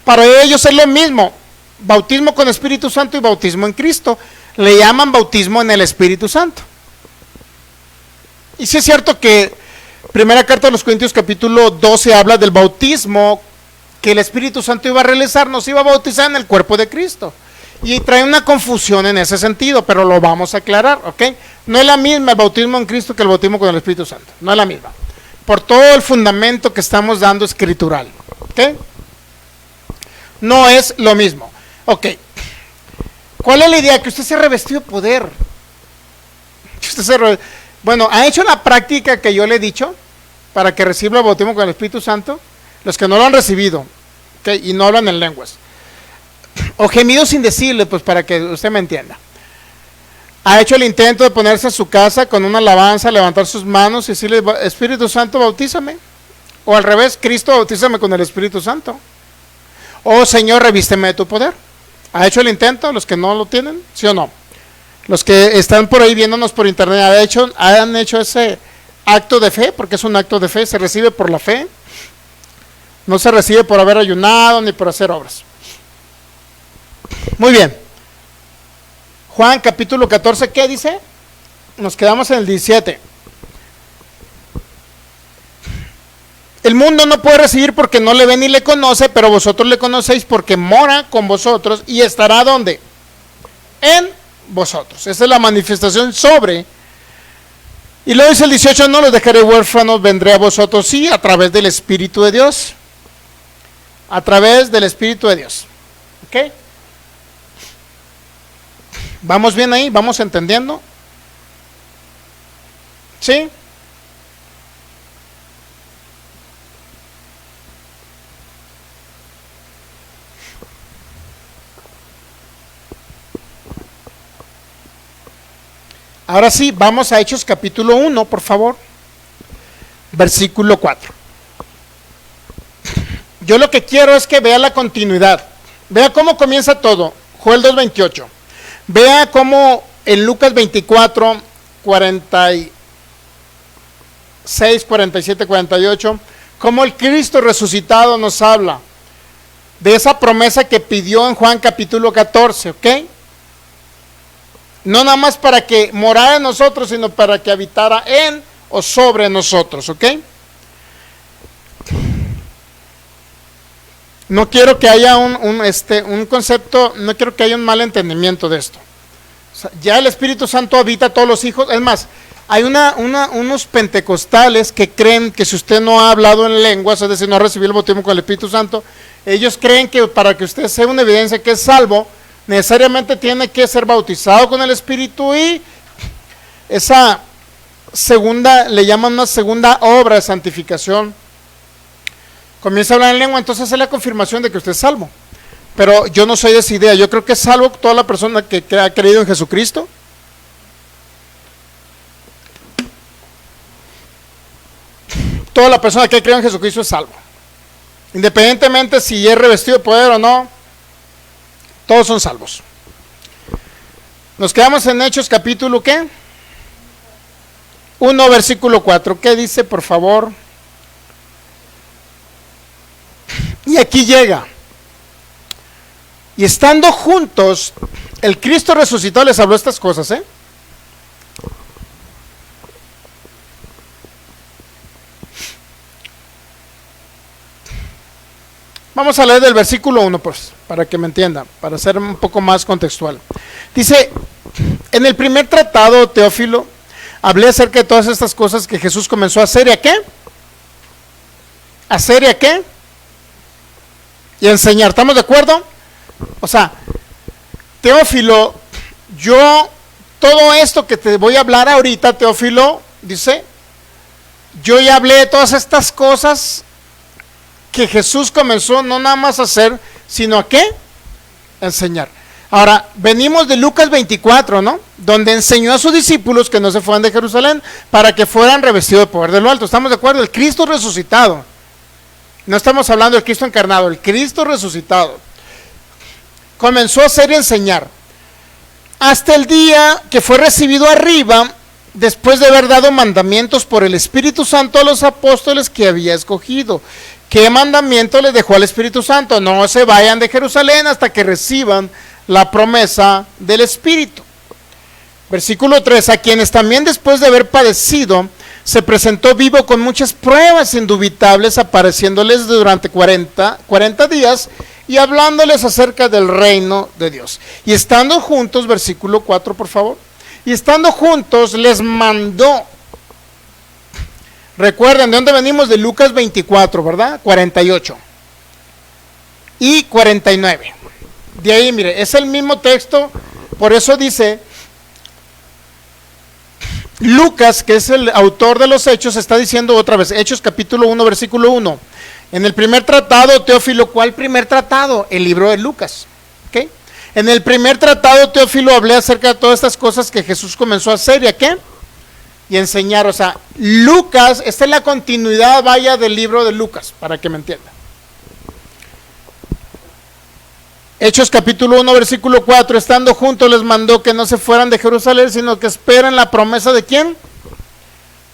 para ellos es lo mismo. Bautismo con Espíritu Santo y bautismo en Cristo. Le llaman bautismo en el Espíritu Santo. Y sí es cierto que primera carta de los Corintios capítulo 12 habla del bautismo que el Espíritu Santo iba a realizar, nos iba a bautizar en el cuerpo de Cristo. Y trae una confusión en ese sentido, pero lo vamos a aclarar, ¿ok? No es la misma el bautismo en Cristo que el bautismo con el Espíritu Santo. No es la misma. Por todo el fundamento que estamos dando escritural, ¿ok? No es lo mismo. Ok, ¿cuál es la idea? Que usted se revestió de poder. Bueno, ¿ha hecho la práctica que yo le he dicho para que reciba el bautismo con el Espíritu Santo? Los que no lo han recibido, ¿okay? Y no hablan en lenguas. O gemidos indecibles, pues para que usted me entienda. ¿Ha hecho el intento de ponerse en su casa con una alabanza, levantar sus manos y decirle, Espíritu Santo, bautízame? O al revés, Cristo, bautízame con el Espíritu Santo. O Señor, revísteme de tu poder. ¿Ha hecho el intento los que no lo tienen? ¿Sí o no? Los que están por ahí viéndonos por internet, ¿han hecho ese acto de fe? Porque es un acto de fe, se recibe por la fe. No se recibe por haber ayunado ni por hacer obras. Muy bien. Juan capítulo 14, ¿qué dice? Nos quedamos en el 17. El mundo no puede recibir porque no le ve ni le conoce, pero vosotros le conocéis porque mora con vosotros y estará ¿dónde? En vosotros. Esa es la manifestación sobre. Y luego dice el 18, no los dejaré huérfanos, vendré a vosotros, sí, a través del Espíritu de Dios. A través del Espíritu de Dios. ¿Ok? ¿Vamos bien ahí? ¿Vamos entendiendo? ¿Sí? Ahora sí, vamos a Hechos capítulo 1, por favor. Versículo 4. Yo lo que quiero es que vea la continuidad. Vea cómo comienza todo. Joel 2:28. Vea cómo en Lucas 24, 46, 47, 48, cómo el Cristo resucitado nos habla de esa promesa que pidió en Juan capítulo 14, ¿ok? No nada más para que morara en nosotros, sino para que habitara en o sobre nosotros, ¿ok? No quiero que haya un concepto, no quiero que haya un mal entendimiento de esto. O sea, ya el Espíritu Santo habita a todos los hijos. Es más, hay unos pentecostales que creen que si usted no ha hablado en lenguas, es decir, no ha recibido el bautismo con el Espíritu Santo, ellos creen que para que usted sea una evidencia que es salvo, necesariamente tiene que ser bautizado con el Espíritu y esa segunda, le llaman una segunda obra de santificación. Comienza a hablar en lengua, entonces es la confirmación de que usted es salvo. Pero yo no soy de esa idea. Yo creo que es salvo toda la persona que ha creído en Jesucristo. Toda la persona que ha creído en Jesucristo es salvo. Independientemente si es revestido de poder o no, todos son salvos. Nos quedamos en Hechos capítulo ¿qué? 1 versículo 4. ¿Qué dice, por favor? Y aquí llega. Y estando juntos, el Cristo resucitado les habló estas cosas, ¿eh? Vamos a leer del versículo 1, pues, para que me entiendan, para ser un poco más contextual. Dice, en el primer tratado, Teófilo, hablé acerca de todas estas cosas que Jesús comenzó a hacer, ¿y a qué? ¿A hacer y a qué? Y a enseñar, ¿estamos de acuerdo? O sea, Teófilo, yo, todo esto que te voy a hablar ahorita, Teófilo, dice, yo ya hablé de todas estas cosas que Jesús comenzó no nada más a hacer, sino a qué? A enseñar. Ahora, venimos de Lucas 24, ¿no? Donde enseñó a sus discípulos que no se fueran de Jerusalén para que fueran revestidos de poder de lo alto. ¿Estamos de acuerdo? El Cristo resucitado. No estamos hablando del Cristo encarnado, el Cristo resucitado. Comenzó a hacer y enseñar. Hasta el día que fue recibido arriba, después de haber dado mandamientos por el Espíritu Santo a los apóstoles que había escogido. ¿Qué mandamiento les dejó al Espíritu Santo? No se vayan de Jerusalén hasta que reciban la promesa del Espíritu. Versículo 3, a quienes también después de haber padecido, se presentó vivo con muchas pruebas indubitables, apareciéndoles durante 40 días y hablándoles acerca del reino de Dios. Y estando juntos, versículo 4, por favor, y estando juntos les mandó. Recuerden, ¿de dónde venimos? De Lucas 24, ¿verdad? 48 y 49. De ahí, mire, es el mismo texto, por eso dice Lucas, que es el autor de los Hechos, está diciendo otra vez, Hechos capítulo 1, versículo 1. En el primer tratado, Teófilo, ¿cuál primer tratado? El libro de Lucas. ¿Okay? En el primer tratado, Teófilo, hablé acerca de todas estas cosas que Jesús comenzó a hacer, ¿y a qué? y enseñar. O sea, Lucas, esta es la continuidad, vaya, del libro de Lucas, para que me entienda. Hechos capítulo 1, versículo 4, estando juntos les mandó que no se fueran de Jerusalén, sino que esperen la promesa de ¿quién?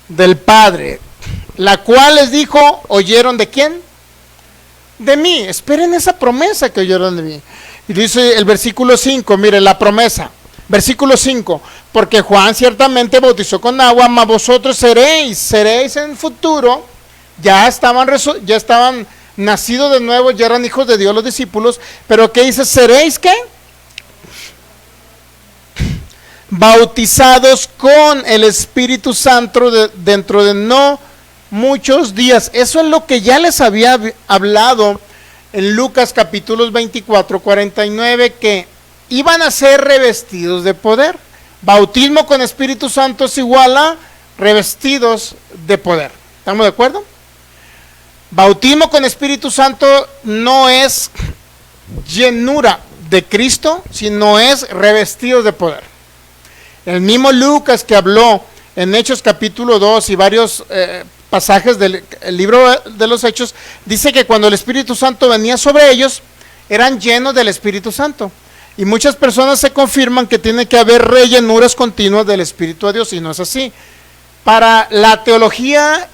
Del Padre, la cual les dijo, ¿oyeron de quién? De mí. Esperen esa promesa que oyeron de mí. Y dice el versículo 5, mire la promesa. Versículo 5, porque Juan ciertamente bautizó con agua, mas vosotros seréis en futuro, ya estaban nacidos de nuevo, ya eran hijos de Dios los discípulos, pero ¿qué dice? ¿Seréis qué? Bautizados con el Espíritu Santo dentro de no muchos días. Eso es lo que ya les había hablado en Lucas capítulos 24, 49, que iban a ser revestidos de poder. Bautismo con Espíritu Santo es igual a revestidos de poder. ¿Estamos de acuerdo? Bautismo con Espíritu Santo no es llenura de Cristo, sino es revestidos de poder. El mismo Lucas que habló en Hechos capítulo 2 y varios pasajes del libro de los Hechos, dice que cuando el Espíritu Santo venía sobre ellos, eran llenos del Espíritu Santo. Y muchas personas se confirman que tiene que haber rellenuras continuas del Espíritu de Dios, y no es así. Para la teología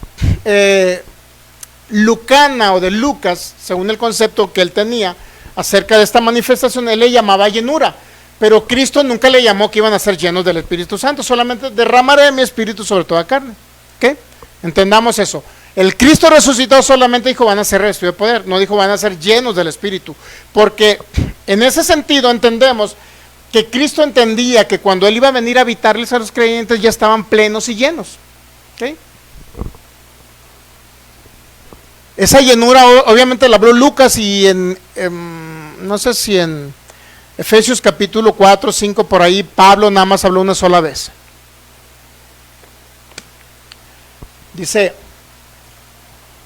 lucana o de Lucas, según el concepto que él tenía acerca de esta manifestación, él le llamaba llenura. Pero Cristo nunca le llamó que iban a ser llenos del Espíritu Santo, solamente derramaré mi Espíritu sobre toda carne. ¿Ok? Entendamos eso. El Cristo resucitado solamente dijo van a ser revestidos de poder, no dijo van a ser llenos del Espíritu, porque en ese sentido entendemos que Cristo entendía que cuando Él iba a venir a habitarles a los creyentes ya estaban plenos y llenos. ¿Okay? Esa llenura obviamente la habló Lucas y no sé si en Efesios capítulo 4, 5 por ahí Pablo nada más habló una sola vez. Dice,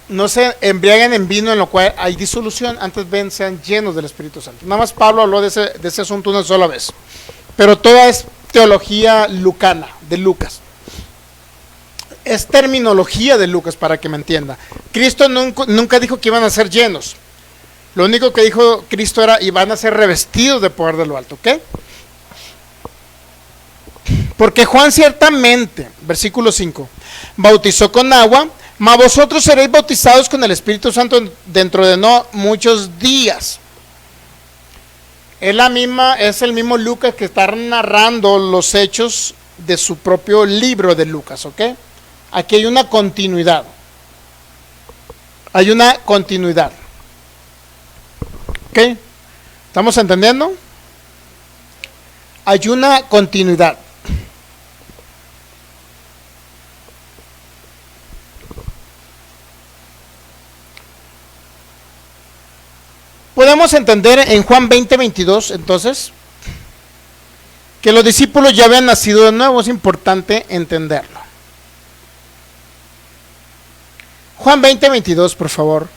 no se embriaguen en vino en lo cual hay disolución, antes ven sean llenos del Espíritu Santo. Nada más Pablo habló de ese asunto una sola vez. Pero toda es teología lucana, de Lucas. Es terminología de Lucas para que me entienda. Cristo nunca dijo que iban a ser llenos. Lo único que dijo Cristo era iban a ser revestidos de poder de lo alto, ¿ok? Porque Juan ciertamente, versículo 5, bautizó con agua, mas vosotros seréis bautizados con el Espíritu Santo dentro de no muchos días. Es el mismo Lucas que está narrando los hechos de su propio libro de Lucas, ¿ok? Aquí hay una continuidad. Hay una continuidad. ¿Ok? ¿Estamos entendiendo? Hay una continuidad. Podemos entender en Juan 20, 22, entonces, que los discípulos ya habían nacido de nuevo. Es importante entenderlo. Juan 20, 22, por favor.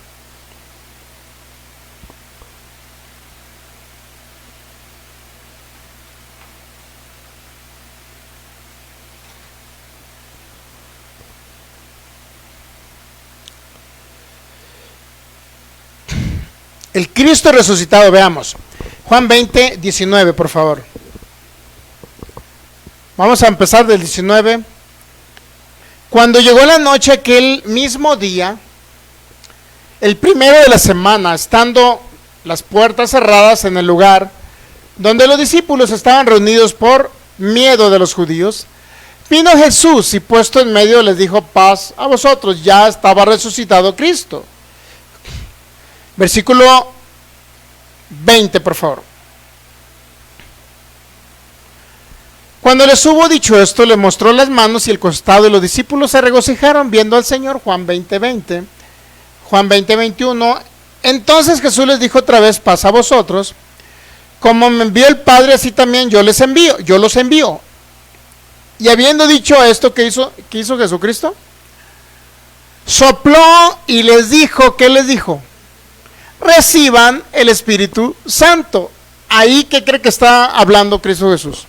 El Cristo resucitado, veamos. Juan 20, 19, por favor. Vamos a empezar del 19. Cuando llegó la noche aquel mismo día, el primero de la semana, estando las puertas cerradas en el lugar donde los discípulos estaban reunidos por miedo de los judíos, vino Jesús y puesto en medio les dijo: paz a vosotros. Ya estaba resucitado Cristo. Versículo 20, por favor. Cuando les hubo dicho esto, le mostró las manos y el costado, y los discípulos se regocijaron viendo al Señor. Juan 20, 20. Juan 20, 21. Entonces Jesús les dijo otra vez: paz a vosotros. Como me envió el Padre, así también yo los envío. Y habiendo dicho esto, ¿qué hizo Jesucristo? Sopló y les dijo, ¿qué les dijo? Reciban el Espíritu Santo. Ahí, ¿qué cree que está hablando Cristo Jesús?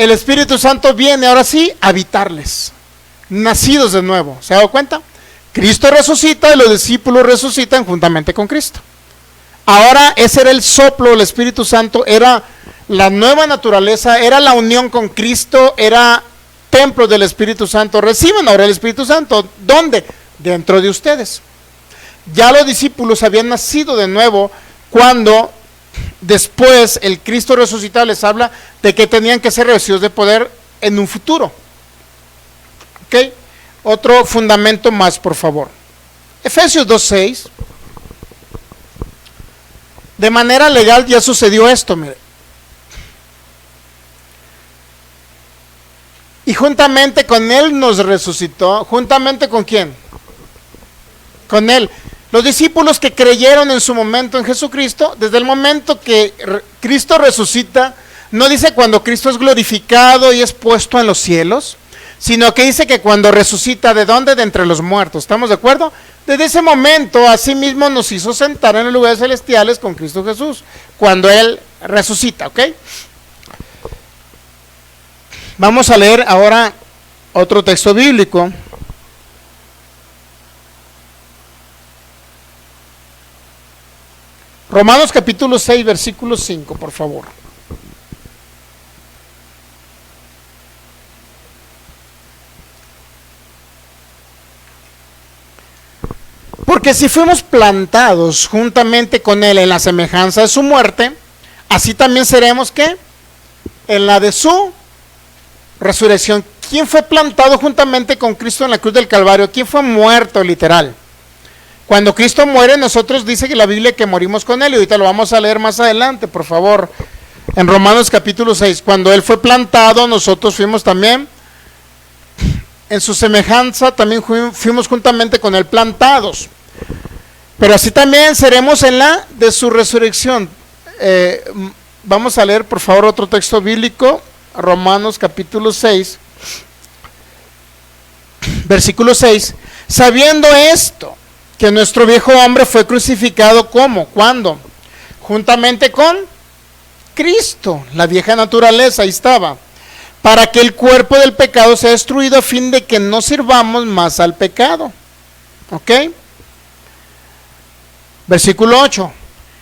el Espíritu Santo viene ahora sí a habitarles, nacidos de nuevo. ¿Se ha dado cuenta? Cristo resucita y los discípulos resucitan juntamente con Cristo. Ahora ese era el soplo del Espíritu Santo, era la nueva naturaleza, era la unión con Cristo, era templo del Espíritu Santo. Reciben ahora el Espíritu Santo. ¿Dónde? Dentro de ustedes. Ya los discípulos habían nacido de nuevo cuando después el Cristo resucitado les habla de que tenían que ser revestidos de poder en un futuro. ¿Ok? Otro fundamento más, por favor. Efesios 2:6. De manera legal ya sucedió esto, mire. Y juntamente con Él nos resucitó. ¿Juntamente con quién? Con Él. Los discípulos que creyeron en su momento en Jesucristo, desde el momento que Cristo resucita, no dice cuando Cristo es glorificado y es puesto en los cielos, sino que dice que cuando resucita, ¿de dónde? De entre los muertos. ¿Estamos de acuerdo? Desde ese momento, asimismo, nos hizo sentar en los lugares celestiales con Cristo Jesús, cuando Él resucita, ¿ok? Vamos a leer ahora otro texto bíblico. Romanos capítulo 6, versículo 5, por favor. Porque si fuimos plantados juntamente con Él en la semejanza de su muerte, así también seremos, ¿qué? En la de su resurrección. ¿Quién fue plantado juntamente con Cristo en la cruz del Calvario? ¿Quién fue muerto, literal? Cuando Cristo muere, nosotros dice que la Biblia que morimos con Él, y ahorita lo vamos a leer más adelante, por favor, en Romanos capítulo 6. Cuando Él fue plantado, nosotros fuimos también en su semejanza, también fuimos juntamente con Él plantados. Pero así también seremos en la de su resurrección. Vamos a leer, por favor, otro texto bíblico, Romanos capítulo 6, versículo 6. Sabiendo esto, que nuestro viejo hombre fue crucificado, ¿cómo? ¿Cuándo? Juntamente con Cristo, la vieja naturaleza, ahí estaba, para que el cuerpo del pecado sea destruido, a fin de que no sirvamos más al pecado. ¿Ok? Versículo 8.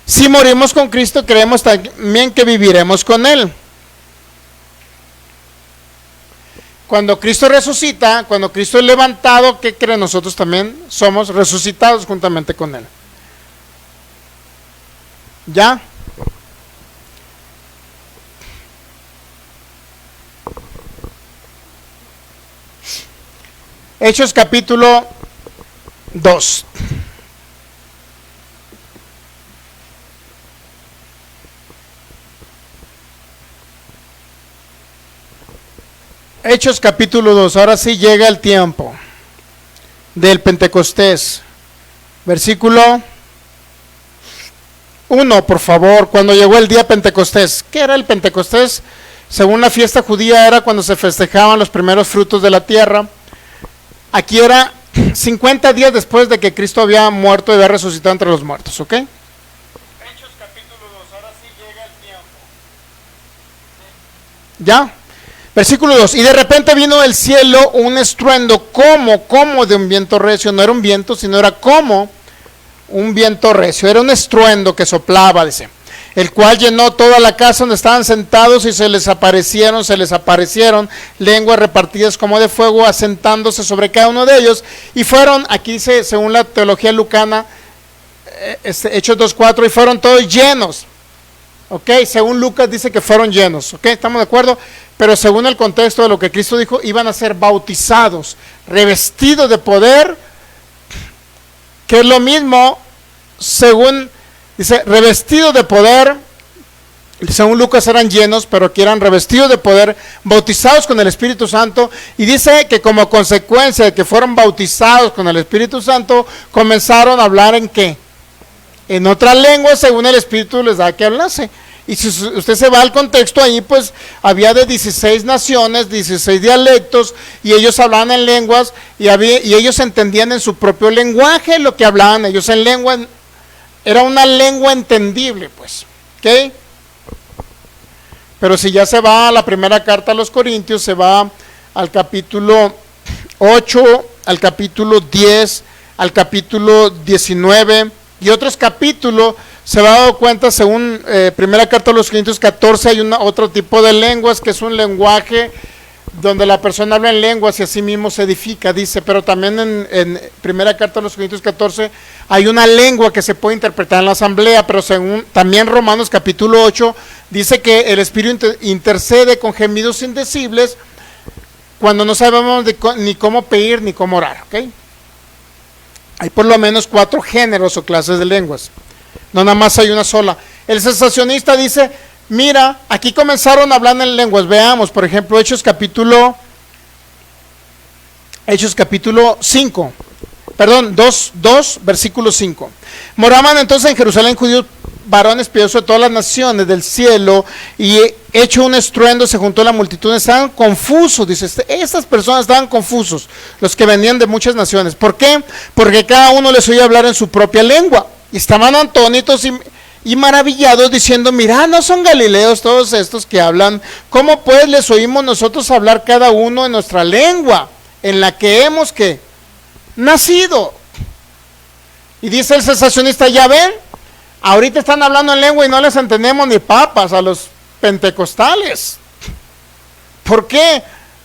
Si morimos con Cristo, creemos también que viviremos con Él. Cuando Cristo resucita, cuando Cristo es levantado, ¿qué creen? Nosotros también somos resucitados juntamente con Él. ¿Ya? Hechos capítulo 2. Hechos capítulo 2, ahora sí llega el tiempo del Pentecostés. Versículo 1, por favor. Cuando llegó el día Pentecostés. ¿Qué era el Pentecostés? Según la fiesta judía era cuando se festejaban los primeros frutos de la tierra. Aquí era 50 días después de que Cristo había muerto y había resucitado entre los muertos, ¿ok? Hechos capítulo 2, ahora sí llega el tiempo. ¿Ya? Versículo 2, y de repente vino del cielo un estruendo como de un viento recio. No era un viento, sino era como un viento recio. Era un estruendo que soplaba, dice, el cual llenó toda la casa donde estaban sentados, y se les aparecieron lenguas repartidas como de fuego, asentándose sobre cada uno de ellos. Y fueron, aquí dice, según la teología lucana, Hechos 2:4, y fueron todos llenos. Ok, según Lucas dice que fueron llenos. Ok, ¿estamos de acuerdo? Pero según el contexto de lo que Cristo dijo, iban a ser bautizados, revestidos de poder, que es lo mismo, según, dice, revestidos de poder, según Lucas eran llenos, pero aquí eran revestidos de poder, bautizados con el Espíritu Santo, y dice que como consecuencia de que fueron bautizados con el Espíritu Santo, comenzaron a hablar ¿en qué? En otras lenguas, según el Espíritu les da que hablase. Y si usted se va al contexto, ahí pues había de 16 naciones, 16 dialectos, y ellos hablaban en lenguas, y ellos entendían en su propio lenguaje lo que hablaban ellos en lengua. Era una lengua entendible, pues. ¿Ok? Pero si ya se va a la primera carta a los Corintios, se va al capítulo 8, al capítulo 10, al capítulo 19 y otros capítulos, se va a dar cuenta, según primera carta a los Corintios 14, hay otro tipo de lenguas que es un lenguaje donde la persona habla en lenguas y así mismo se edifica, dice. Pero también en primera carta a los Corintios 14 hay una lengua que se puede interpretar en la asamblea, pero según también Romanos capítulo 8 dice que el Espíritu intercede con gemidos indecibles cuando no sabemos ni cómo pedir ni cómo orar, ¿ok? Hay por lo menos 4 géneros o clases de lenguas, no nada más hay una sola. El sensacionista dice, mira, aquí comenzaron a hablar en lenguas. Veamos, por ejemplo, Hechos capítulo 5, perdón, 2, versículo 5. Moraban entonces en Jerusalén judíos varones piadosos de todas las naciones del cielo, y hecho un estruendo se juntó la multitud, estaban confusos, dice, estas personas estaban confusos, los que venían de muchas naciones. ¿Por qué? Porque cada uno les oía hablar en su propia lengua, y estaban atónitos y maravillados, diciendo, mira, no son galileos todos estos que hablan, ¿cómo pues les oímos nosotros hablar cada uno en nuestra lengua, en la que hemos que nacido? Y dice el sensacionista, ya ven, ahorita están hablando en lengua y no les entendemos ni papas a los pentecostales. ¿Por qué?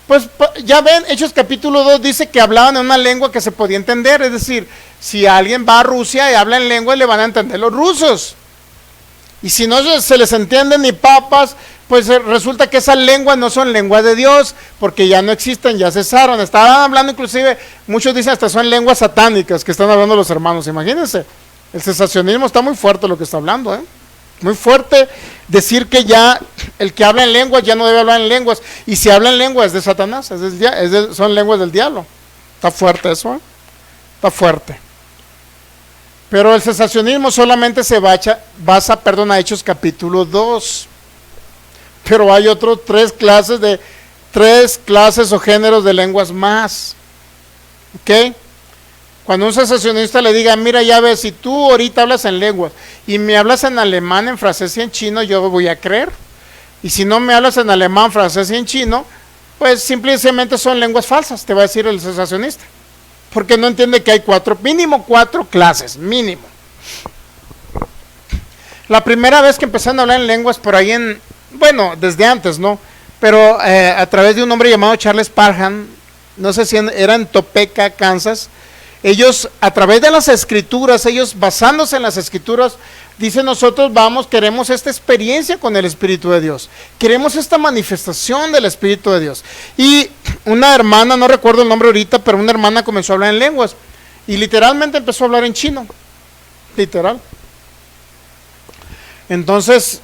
Pues ya ven, Hechos capítulo 2 dice que hablaban en una lengua que se podía entender, es decir, si alguien va a Rusia y habla en lengua, le van a entender los rusos. Y si no se les entiende ni papas, pues resulta que esas lenguas no son lenguas de Dios, porque ya no existen, ya cesaron. Estaban hablando inclusive, muchos dicen hasta son lenguas satánicas que están hablando los hermanos, imagínense. El sensacionismo está muy fuerte lo que está hablando, muy fuerte decir que ya el que habla en lenguas ya no debe hablar en lenguas, y si habla en lenguas es de Satanás, son lenguas del diablo. Está fuerte eso, está fuerte. Pero el sensacionismo solamente se basa, a Hechos capítulo 2. Pero hay otros 3 clases o géneros de lenguas más. ¿Ok? Cuando un sensacionista le diga, mira, ya ves, si tú ahorita hablas en lenguas y me hablas en alemán, en francés y en chino, yo voy a creer. Y si no me hablas en alemán, francés y en chino, pues simplemente son lenguas falsas, te va a decir el sensacionista. Porque no entiende que hay mínimo 4 clases, mínimo. La primera vez que empezaron a hablar en lenguas por ahí desde antes, ¿no? Pero a través de un hombre llamado Charles Parham, no sé si era en Topeka, Kansas, ellos a través de las escrituras, ellos basándose en las escrituras, dicen nosotros queremos esta experiencia con el Espíritu de Dios, queremos esta manifestación del Espíritu de Dios. Y una hermana, no recuerdo el nombre ahorita, pero una hermana comenzó a hablar en lenguas y literalmente empezó a hablar en chino, literal. Entonces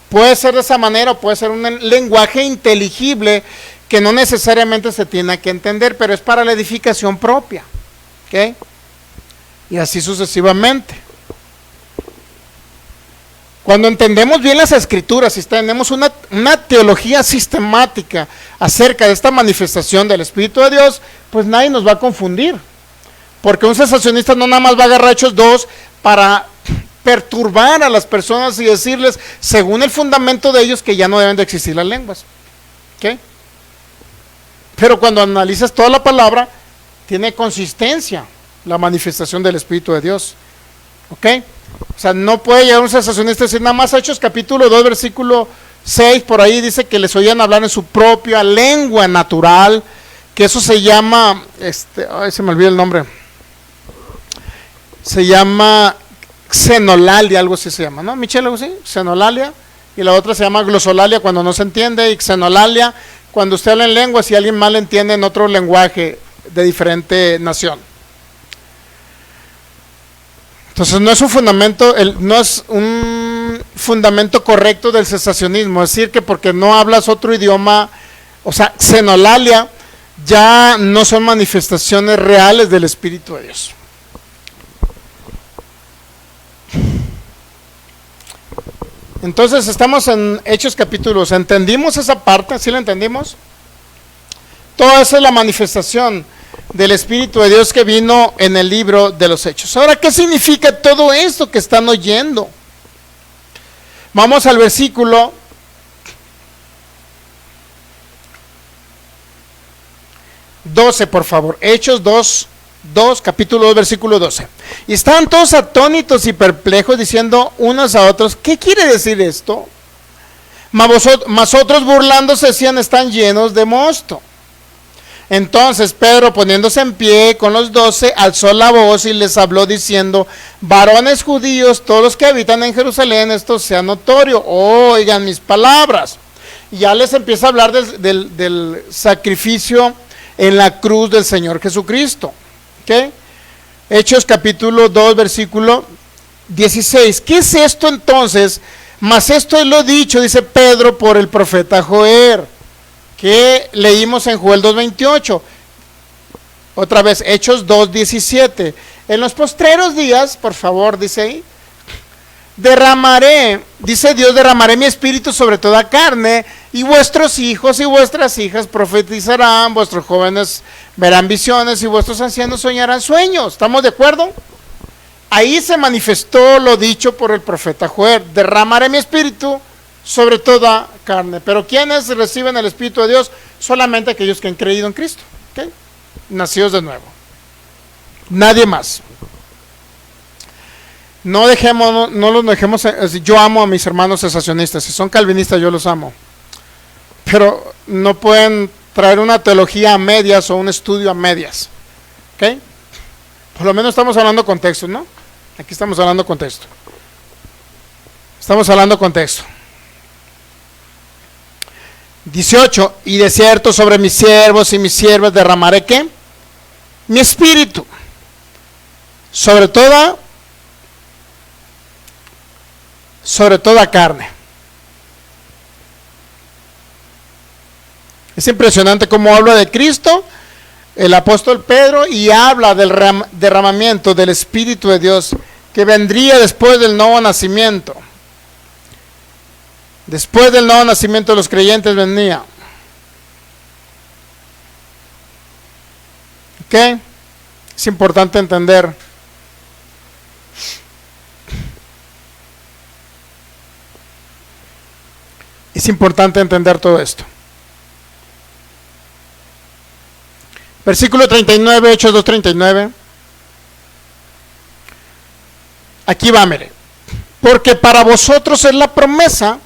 puede ser de esa manera, o puede ser un lenguaje inteligible que no necesariamente se tiene que entender, pero es para la edificación propia. ¿Okay? Y así sucesivamente. Cuando entendemos bien las escrituras y tenemos una teología sistemática acerca de esta manifestación del Espíritu de Dios, pues nadie nos va a confundir, porque un sensacionista no nada más va a agarrar Hechos 2 para perturbar a las personas y decirles, según el fundamento de ellos, que ya no deben de existir las lenguas. ¿Okay? Pero cuando analizas toda la palabra, tiene consistencia la manifestación del Espíritu de Dios. ¿Ok? O sea, no puede llegar un sensacionista y decir, nada más Hechos capítulo 2, versículo 6, por ahí dice que les oían hablar en su propia lengua natural, que eso se llama, se me olvida el nombre, se llama xenolalia, algo así se llama, ¿no, Michelle? Algo así, xenolalia, y la otra se llama glosolalia cuando no se entiende, y xenolalia cuando usted habla en lenguas y alguien mal entiende en otro lenguaje de diferente nación. Entonces no es un fundamento correcto del sensacionismo, es decir, que porque no hablas otro idioma, o sea, xenolalia, ya no son manifestaciones reales del Espíritu de Dios. Entonces estamos en Hechos capítulos, ¿entendimos esa parte? ¿Sí la entendimos? Toda esa es la manifestación del Espíritu de Dios que vino en el libro de los Hechos. Ahora, ¿qué significa todo esto que están oyendo? Vamos al versículo 12, por favor. Hechos 2, capítulo 2, versículo 12. Y estaban todos atónitos y perplejos, diciendo unos a otros, ¿qué quiere decir esto? Mas otros burlándose decían, están llenos de mosto. Entonces Pedro, poniéndose en pie con los 12, alzó la voz y les habló diciendo, varones judíos, todos los que habitan en Jerusalén, esto sea notorio, oigan mis palabras. Y ya les empieza a hablar del sacrificio en la cruz del Señor Jesucristo. ¿Okay? Hechos capítulo 2, versículo 16. ¿Qué es esto entonces? Mas esto es lo dicho, dice Pedro, por el profeta Joel, que leímos en Joel 2:28. Otra vez, Hechos 2:17. En los postreros días, por favor, dice ahí, derramaré, dice Dios, derramaré mi espíritu sobre toda carne, y vuestros hijos y vuestras hijas profetizarán, vuestros jóvenes verán visiones y vuestros ancianos soñarán sueños. ¿Estamos de acuerdo? Ahí se manifestó lo dicho por el profeta Joel, derramaré mi espíritu sobre toda carne. Pero ¿quiénes reciben el Espíritu de Dios? Solamente aquellos que han creído en Cristo, ¿okay? Nacidos de nuevo. Nadie más. No los dejemos. Yo amo a mis hermanos cesacionistas. Si son calvinistas, yo los amo. Pero no pueden traer una teología a medias o un estudio a medias. ¿Ok? Por lo menos estamos hablando contexto, ¿no? Aquí estamos hablando contexto. Estamos hablando contexto. 18. Y de cierto sobre mis siervos y mis siervas derramaré ¿qué? Mi espíritu. Sobre toda carne. Es impresionante cómo habla de Cristo el apóstol Pedro y habla del derramamiento del Espíritu de Dios que vendría después del nuevo nacimiento. Después del nuevo nacimiento de los creyentes venía. ¿Ok? Es importante entender. Es importante entender todo esto. Versículo 39, Hechos 2:39. Aquí va, mire. Porque para vosotros es la promesa,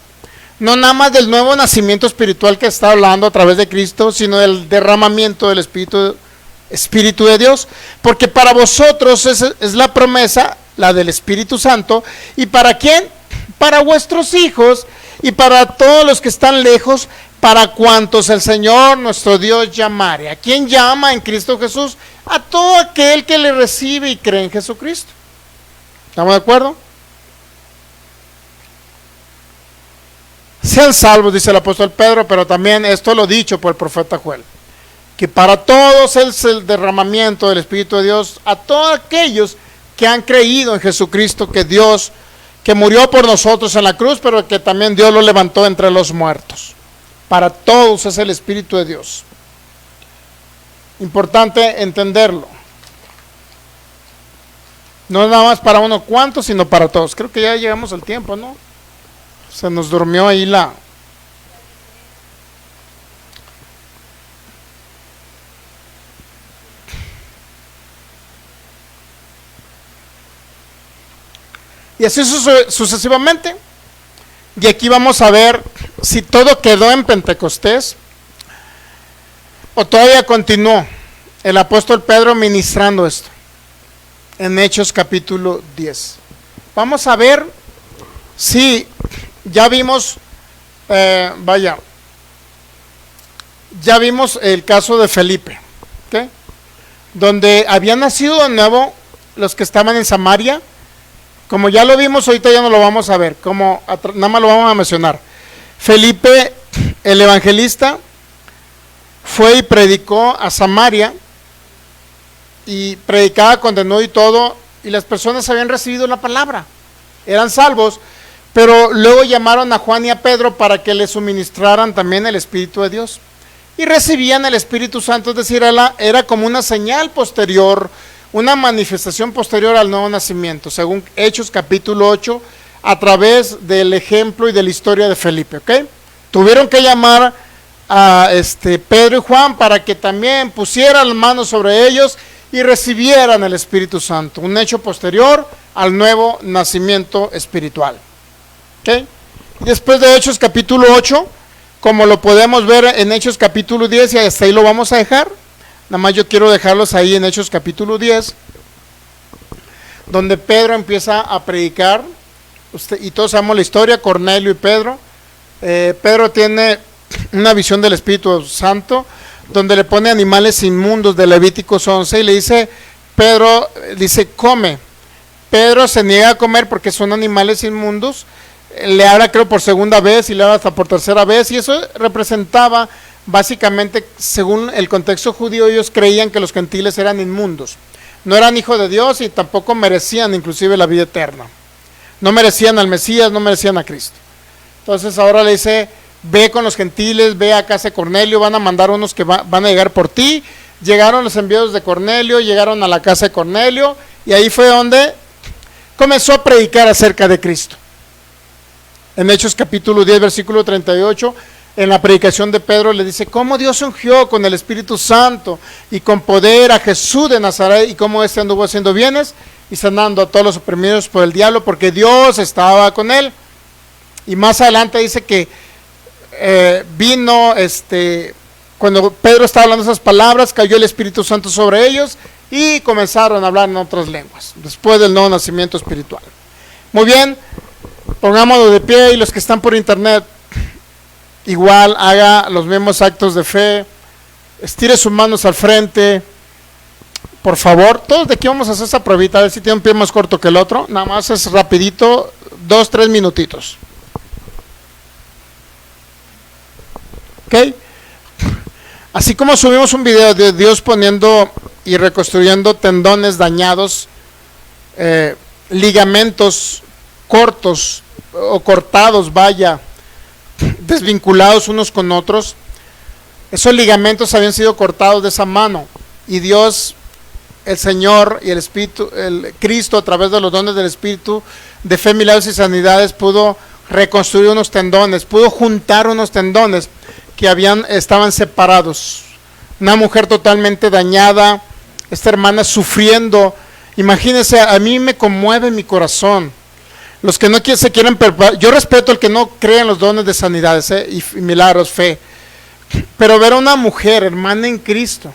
no nada más del nuevo nacimiento espiritual que está hablando a través de Cristo, sino del derramamiento del Espíritu de Dios. Porque para vosotros es la promesa, la del Espíritu Santo. ¿Y para quién? Para vuestros hijos y para todos los que están lejos, para cuantos el Señor nuestro Dios llamare. ¿A quién llama en Cristo Jesús? A todo aquel que le recibe y cree en Jesucristo. ¿Estamos de acuerdo? Sean salvos, dice el apóstol Pedro, pero también esto lo dicho por el profeta Joel, que para todos es el derramamiento del Espíritu de Dios, a todos aquellos que han creído en Jesucristo, que murió por nosotros en la cruz, pero que también Dios lo levantó entre los muertos. Para todos es el Espíritu de Dios. Importante entenderlo. No es nada más para unos cuantos, sino para todos. Creo que ya llegamos al tiempo, ¿no? Se nos durmió ahí la... Y así sucesivamente. Y aquí vamos a ver si todo quedó en Pentecostés o todavía continuó el apóstol Pedro ministrando esto en Hechos capítulo 10. Vamos a ver si ya vimos, ya vimos el caso de Felipe, ¿okay? Donde habían nacido de nuevo los que estaban en Samaria. Como ya lo vimos, ahorita ya no lo vamos a ver, nada más lo vamos a mencionar. Felipe, el evangelista, fue y predicó a Samaria, y predicaba con denuedo y todo, y las personas habían recibido la palabra, eran salvos, pero luego llamaron a Juan y a Pedro para que le suministraran también el Espíritu de Dios, y recibían el Espíritu Santo, es decir, era como una señal posterior, una manifestación posterior al nuevo nacimiento, según Hechos capítulo 8, a través del ejemplo y de la historia de Felipe, ¿ok? Tuvieron que llamar a Pedro y Juan para que también pusieran las manos sobre ellos y recibieran el Espíritu Santo, un hecho posterior al nuevo nacimiento espiritual. ¿Okay? Después de Hechos capítulo 8, como lo podemos ver en Hechos capítulo 10, y hasta ahí lo vamos a dejar, nada más yo quiero dejarlos ahí en Hechos capítulo 10, donde Pedro empieza a predicar, y todos sabemos la historia, Cornelio y Pedro. Pedro tiene una visión del Espíritu Santo, donde le pone animales inmundos de Levíticos 11, y le dice, Pedro, dice, come. Pedro se niega a comer porque son animales inmundos, le habla creo por segunda vez y le habla hasta por tercera vez, y eso representaba básicamente, según el contexto judío, ellos creían que los gentiles eran inmundos, no eran hijos de Dios y tampoco merecían inclusive la vida eterna, no merecían al Mesías, no merecían a Cristo. Entonces ahora le dice, ve con los gentiles, ve a casa de Cornelio, van a mandar unos que van a llegar por ti. Llegaron los enviados de Cornelio, llegaron a la casa de Cornelio, y ahí fue donde comenzó a predicar acerca de Cristo. En Hechos capítulo 10, versículo 38, en la predicación de Pedro le dice, cómo Dios ungió con el Espíritu Santo y con poder a Jesús de Nazaret, y cómo éste anduvo haciendo bienes y sanando a todos los oprimidos por el diablo, porque Dios estaba con él. Y más adelante dice que vino, cuando Pedro estaba hablando esas palabras, cayó el Espíritu Santo sobre ellos y comenzaron a hablar en otras lenguas, después del nuevo nacimiento espiritual. Muy bien, pongámonos de pie, y los que están por internet, igual haga los mismos actos de fe, estire sus manos al frente, por favor. Todos de aquí vamos a hacer esa pruebita, a ver si tiene un pie más corto que el otro, nada más es rapidito, 2-3 minutitos. ¿Ok? Así como subimos un video de Dios poniendo y reconstruyendo tendones dañados, ligamentos cortos o cortados, desvinculados unos con otros, esos ligamentos habían sido cortados de esa mano, y Dios, el Señor y el Espíritu, el Cristo, a través de los dones del Espíritu de fe, milagros y sanidades, pudo reconstruir unos tendones, pudo juntar unos tendones que estaban separados. Una mujer totalmente dañada, esta hermana sufriendo. Imagínense, a mí me conmueve mi corazón. Los que no se quieren preparar, yo respeto al que no cree en los dones de sanidades y milagros, fe, pero ver a una mujer, hermana en Cristo,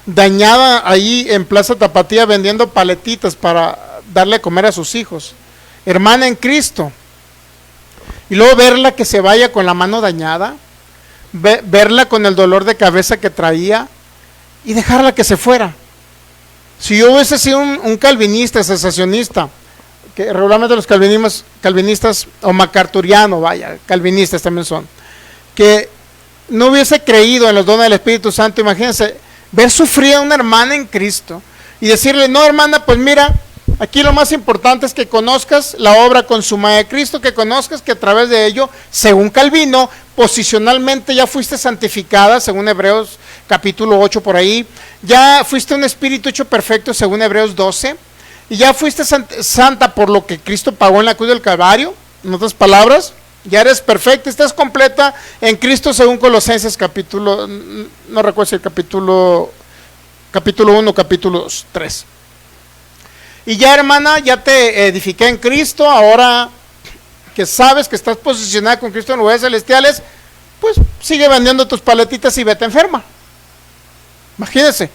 dañada ahí en Plaza Tapatía vendiendo paletitas para darle a comer a sus hijos, hermana en Cristo, y luego verla que se vaya con la mano dañada, verla con el dolor de cabeza que traía y dejarla que se fuera. Si yo hubiese sido un calvinista, sensacionista, que regularmente los calvinistas o macarturiano, calvinistas también son, que no hubiese creído en los dones del Espíritu Santo, imagínense, ver sufrir a una hermana en Cristo y decirle, no hermana, pues mira, aquí lo más importante es que conozcas la obra consumada de Cristo, que conozcas que a través de ello, según Calvino, posicionalmente ya fuiste santificada, según Hebreos capítulo 8 por ahí, ya fuiste un espíritu hecho perfecto, según Hebreos 12, y ya fuiste santa por lo que Cristo pagó en la cruz del Calvario. En otras palabras, ya eres perfecta, estás completa en Cristo, según Colosenses capítulo, no recuerdo si el capítulo 1 o capítulo 3. Y ya hermana, ya te edifiqué en Cristo, ahora que sabes que estás posicionada con Cristo en lugares celestiales, pues sigue vendiendo tus paletitas y vete enferma. Imagínense,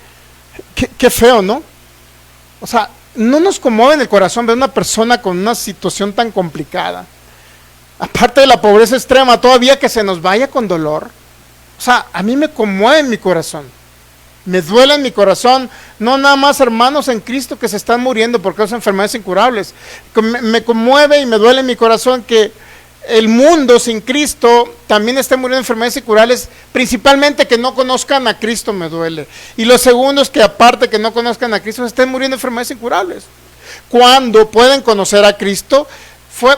qué feo, ¿no? O sea, no nos conmueve en el corazón ver una persona con una situación tan complicada, aparte de la pobreza extrema, todavía que se nos vaya con dolor. O sea, a mí me conmueve en mi corazón, me duele en mi corazón, no nada más hermanos en Cristo que se están muriendo por causa de enfermedades incurables, me conmueve y me duele en mi corazón que el mundo sin Cristo también esté muriendo de enfermedades incurables, principalmente que no conozcan a Cristo, me duele. Y lo segundo es que aparte que no conozcan a Cristo, estén muriendo de enfermedades incurables. Cuando pueden conocer a Cristo,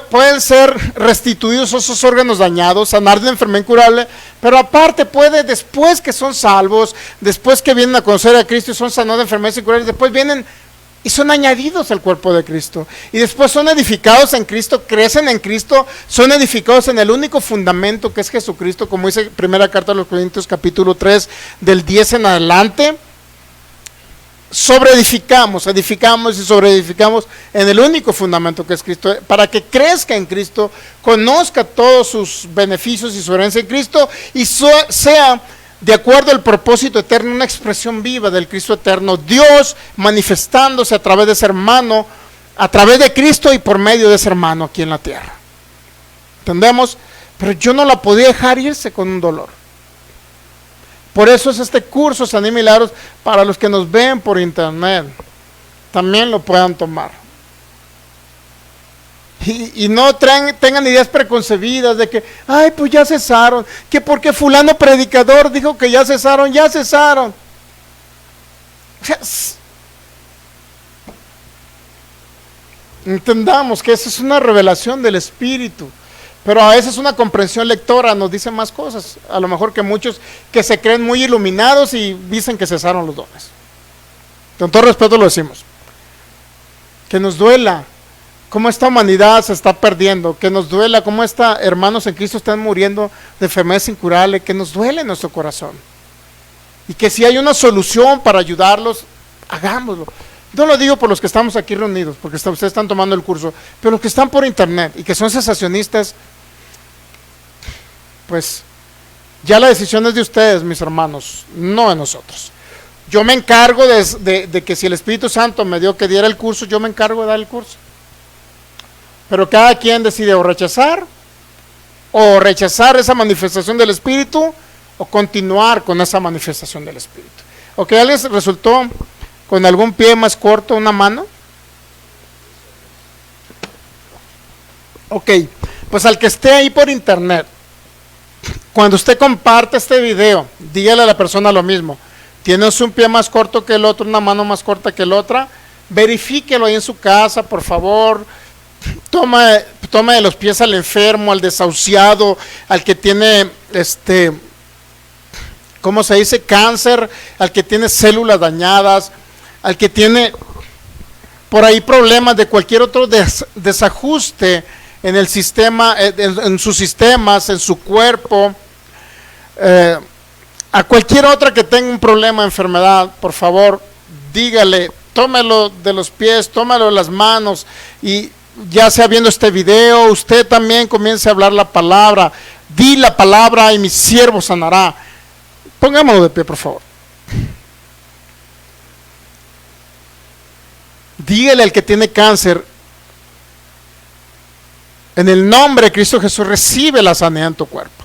pueden ser restituidos esos órganos dañados, sanar de una enfermedad incurable, pero aparte puede, después que son salvos, después que vienen a conocer a Cristo y son sanados de enfermedades incurables, después vienen y son añadidos al cuerpo de Cristo. Y después son edificados en Cristo, crecen en Cristo, son edificados en el único fundamento que es Jesucristo, como dice primera carta a los Corintios capítulo 3, del 10 en adelante. Edificamos y sobreedificamos en el único fundamento que es Cristo, para que crezca en Cristo, conozca todos sus beneficios y su herencia en Cristo, y sea de acuerdo al propósito eterno, una expresión viva del Cristo eterno, Dios manifestándose a través de ese hermano, a través de Cristo y por medio de ese hermano aquí en la tierra. ¿Entendemos? Pero yo no la podía dejar irse con un dolor. Por eso es este curso Sanidad y Milagros, para los que nos ven por internet, también lo puedan tomar. Y no tengan ideas preconcebidas de que, ay, pues ya cesaron, que porque fulano predicador dijo que ya cesaron. O sea, entendamos que esa es una revelación del Espíritu. Pero a veces una comprensión lectora nos dice más cosas, a lo mejor que muchos que se creen muy iluminados y dicen que cesaron los dones. Con todo respeto lo decimos. Que nos duela cómo esta humanidad se está perdiendo, que nos duela cómo hermanos en Cristo están muriendo de enfermedades incurables, que nos duele en nuestro corazón. Y que si hay una solución para ayudarlos, hagámoslo. No lo digo por los que estamos aquí reunidos, porque ustedes están tomando el curso, pero los que están por internet y que son cesacionistas, pues ya la decisión es de ustedes, mis hermanos, no de nosotros. Yo me encargo de que si el Espíritu Santo me dio que diera el curso, yo me encargo de dar el curso. Pero cada quien decide o rechazar esa manifestación del Espíritu, o continuar con esa manifestación del Espíritu. ¿Ok? ¿Les resultó con algún pie más corto una mano? Ok, pues al que esté ahí por internet, cuando usted comparte este video, dígale a la persona lo mismo. Tienes un pie más corto que el otro, una mano más corta que la otra, verifíquelo ahí en su casa, por favor. Toma de los pies al enfermo, al desahuciado, al que tiene ¿cómo se dice? Cáncer, al que tiene células dañadas, al que tiene por ahí problemas de cualquier otro desajuste en el sistema, en sus sistemas, en su cuerpo, a cualquier otra que tenga un problema, enfermedad, por favor, dígale, tómelo de los pies, tómalo de las manos, y ya sea viendo este video, usted también comience a hablar la palabra, di la palabra y mi siervo sanará. Pongámoslo de pie, por favor. Dígale al que tiene cáncer, en el nombre de Cristo Jesús, recibe la sanidad en tu cuerpo,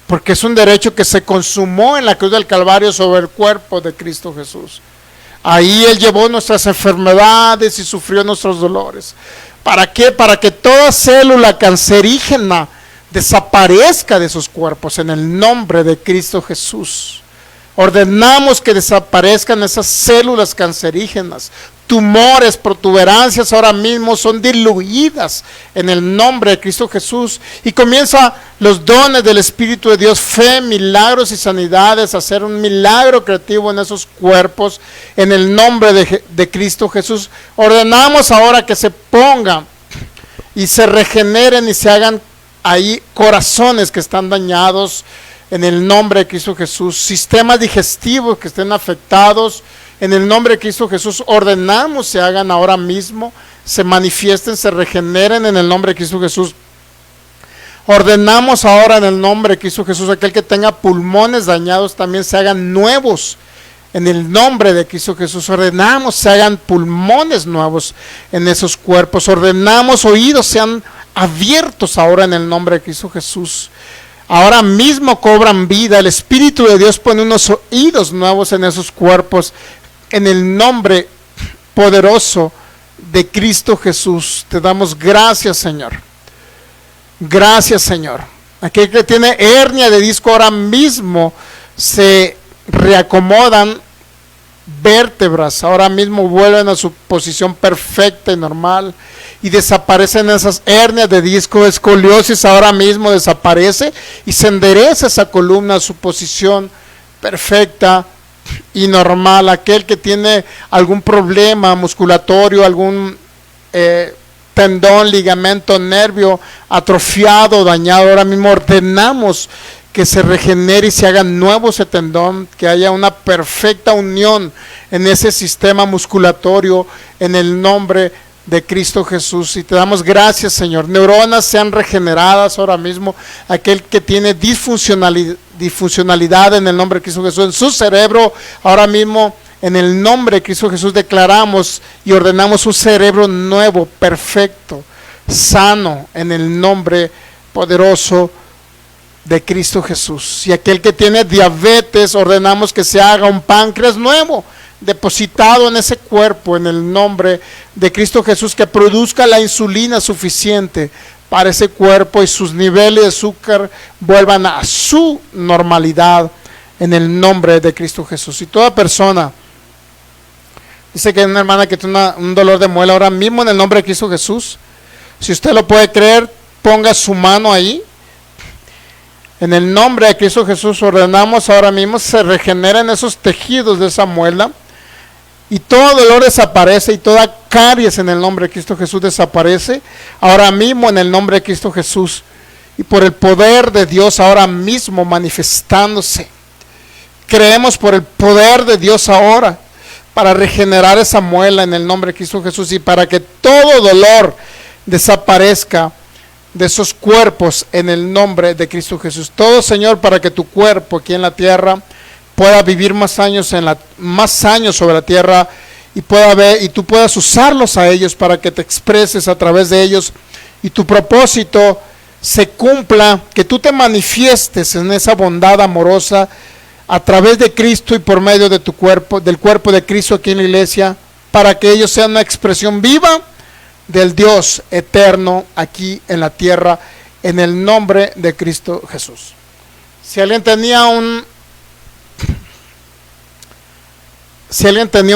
porque es un derecho que se consumó en la cruz del Calvario sobre el cuerpo de Cristo Jesús. Ahí Él llevó nuestras enfermedades y sufrió nuestros dolores. ¿Para qué? Para que toda célula cancerígena desaparezca de sus cuerpos en el nombre de Cristo Jesús. Ordenamos que desaparezcan esas células cancerígenas. Tumores, protuberancias ahora mismo son diluidas en el nombre de Cristo Jesús, y comienza los dones del Espíritu de Dios, fe, milagros y sanidades, a hacer un milagro creativo en esos cuerpos en el nombre de Cristo Jesús. Ordenamos ahora que se pongan y se regeneren y se hagan ahí corazones que están dañados en el nombre de Cristo Jesús, sistemas digestivos que estén afectados en el nombre de Cristo Jesús. Ordenamos se hagan ahora mismo, se manifiesten, se regeneren en el nombre de Cristo Jesús. Ordenamos ahora en el nombre de Cristo Jesús, aquel que tenga pulmones dañados también se hagan nuevos en el nombre de Cristo Jesús. Ordenamos se hagan pulmones nuevos en esos cuerpos. Ordenamos oídos sean abiertos ahora en el nombre de Cristo Jesús. Ahora mismo cobran vida. El Espíritu de Dios pone unos oídos nuevos en esos cuerpos en el nombre poderoso de Cristo Jesús. Te damos gracias, Señor. Gracias, Señor. Aquel que tiene hernia de disco, ahora mismo se reacomodan vértebras, ahora mismo vuelven a su posición perfecta y normal, y desaparecen esas hernias de disco. Escoliosis ahora mismo desaparece y se endereza esa columna a su posición perfecta y normal, aquel que tiene algún problema musculatorio, algún tendón, ligamento, nervio atrofiado, dañado, ahora mismo ordenamos que se regenere y se haga nuevo ese tendón, que haya una perfecta unión en ese sistema musculatorio en el nombre de Cristo Jesús. Y te damos gracias, Señor. Neuronas sean regeneradas ahora mismo. Aquel que tiene disfuncionalidad en el nombre de Cristo Jesús en su cerebro, ahora mismo en el nombre de Cristo Jesús declaramos y ordenamos un cerebro nuevo, perfecto, sano, en el nombre poderoso de Cristo Jesús. Y aquel que tiene diabetes, ordenamos que se haga un páncreas nuevo, depositado en ese cuerpo, en el nombre de Cristo Jesús, que produzca la insulina suficiente para ese cuerpo y sus niveles de azúcar vuelvan a su normalidad, en el nombre de Cristo Jesús. Y toda persona, dice que hay una hermana que tiene un dolor de muela ahora mismo, en el nombre de Cristo Jesús, si usted lo puede creer, ponga su mano ahí. En el nombre de Cristo Jesús ordenamos ahora mismo se regeneren esos tejidos de esa muela y todo dolor desaparece y toda caries en el nombre de Cristo Jesús desaparece ahora mismo en el nombre de Cristo Jesús, y por el poder de Dios ahora mismo manifestándose. Creemos por el poder de Dios ahora para regenerar esa muela en el nombre de Cristo Jesús y para que todo dolor desaparezca de esos cuerpos en el nombre de Cristo Jesús. Todo, Señor, para que tu cuerpo aquí en la tierra pueda vivir más años sobre la tierra y pueda ver, y tú puedas usarlos a ellos para que te expreses a través de ellos y tu propósito se cumpla, que tú te manifiestes en esa bondad amorosa a través de Cristo y por medio de tu cuerpo, del cuerpo de Cristo aquí en la iglesia, para que ellos sean una expresión viva del Dios eterno aquí en la tierra, en el nombre de Cristo Jesús. Si alguien tenía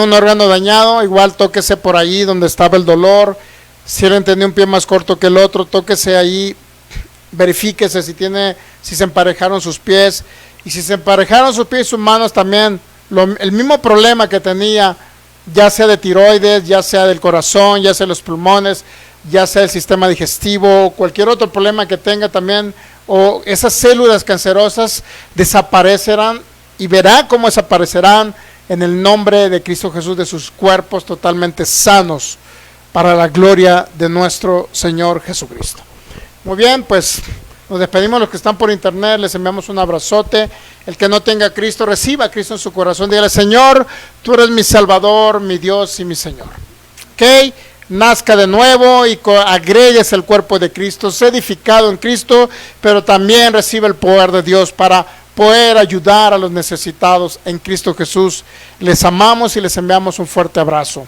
un órgano dañado, igual tóquese por ahí donde estaba el dolor. Si alguien tenía un pie más corto que el otro, tóquese ahí, verifíquese si se emparejaron sus pies, y si se emparejaron sus pies y sus manos también, el mismo problema que tenía, ya sea de tiroides, ya sea del corazón, ya sea de los pulmones, ya sea del sistema digestivo, cualquier otro problema que tenga también, o esas células cancerosas desaparecerán, y verá cómo desaparecerán en el nombre de Cristo Jesús, de sus cuerpos totalmente sanos para la gloria de nuestro Señor Jesucristo. Muy bien, pues nos despedimos los que están por internet, les enviamos un abrazote. El que no tenga a Cristo, reciba a Cristo en su corazón. Dígale: Señor, tú eres mi Salvador, mi Dios y mi Señor. Ok, nazca de nuevo y agregues el cuerpo de Cristo, sé edificado en Cristo, pero también recibe el poder de Dios para poder ayudar a los necesitados en Cristo Jesús. Les amamos y les enviamos un fuerte abrazo.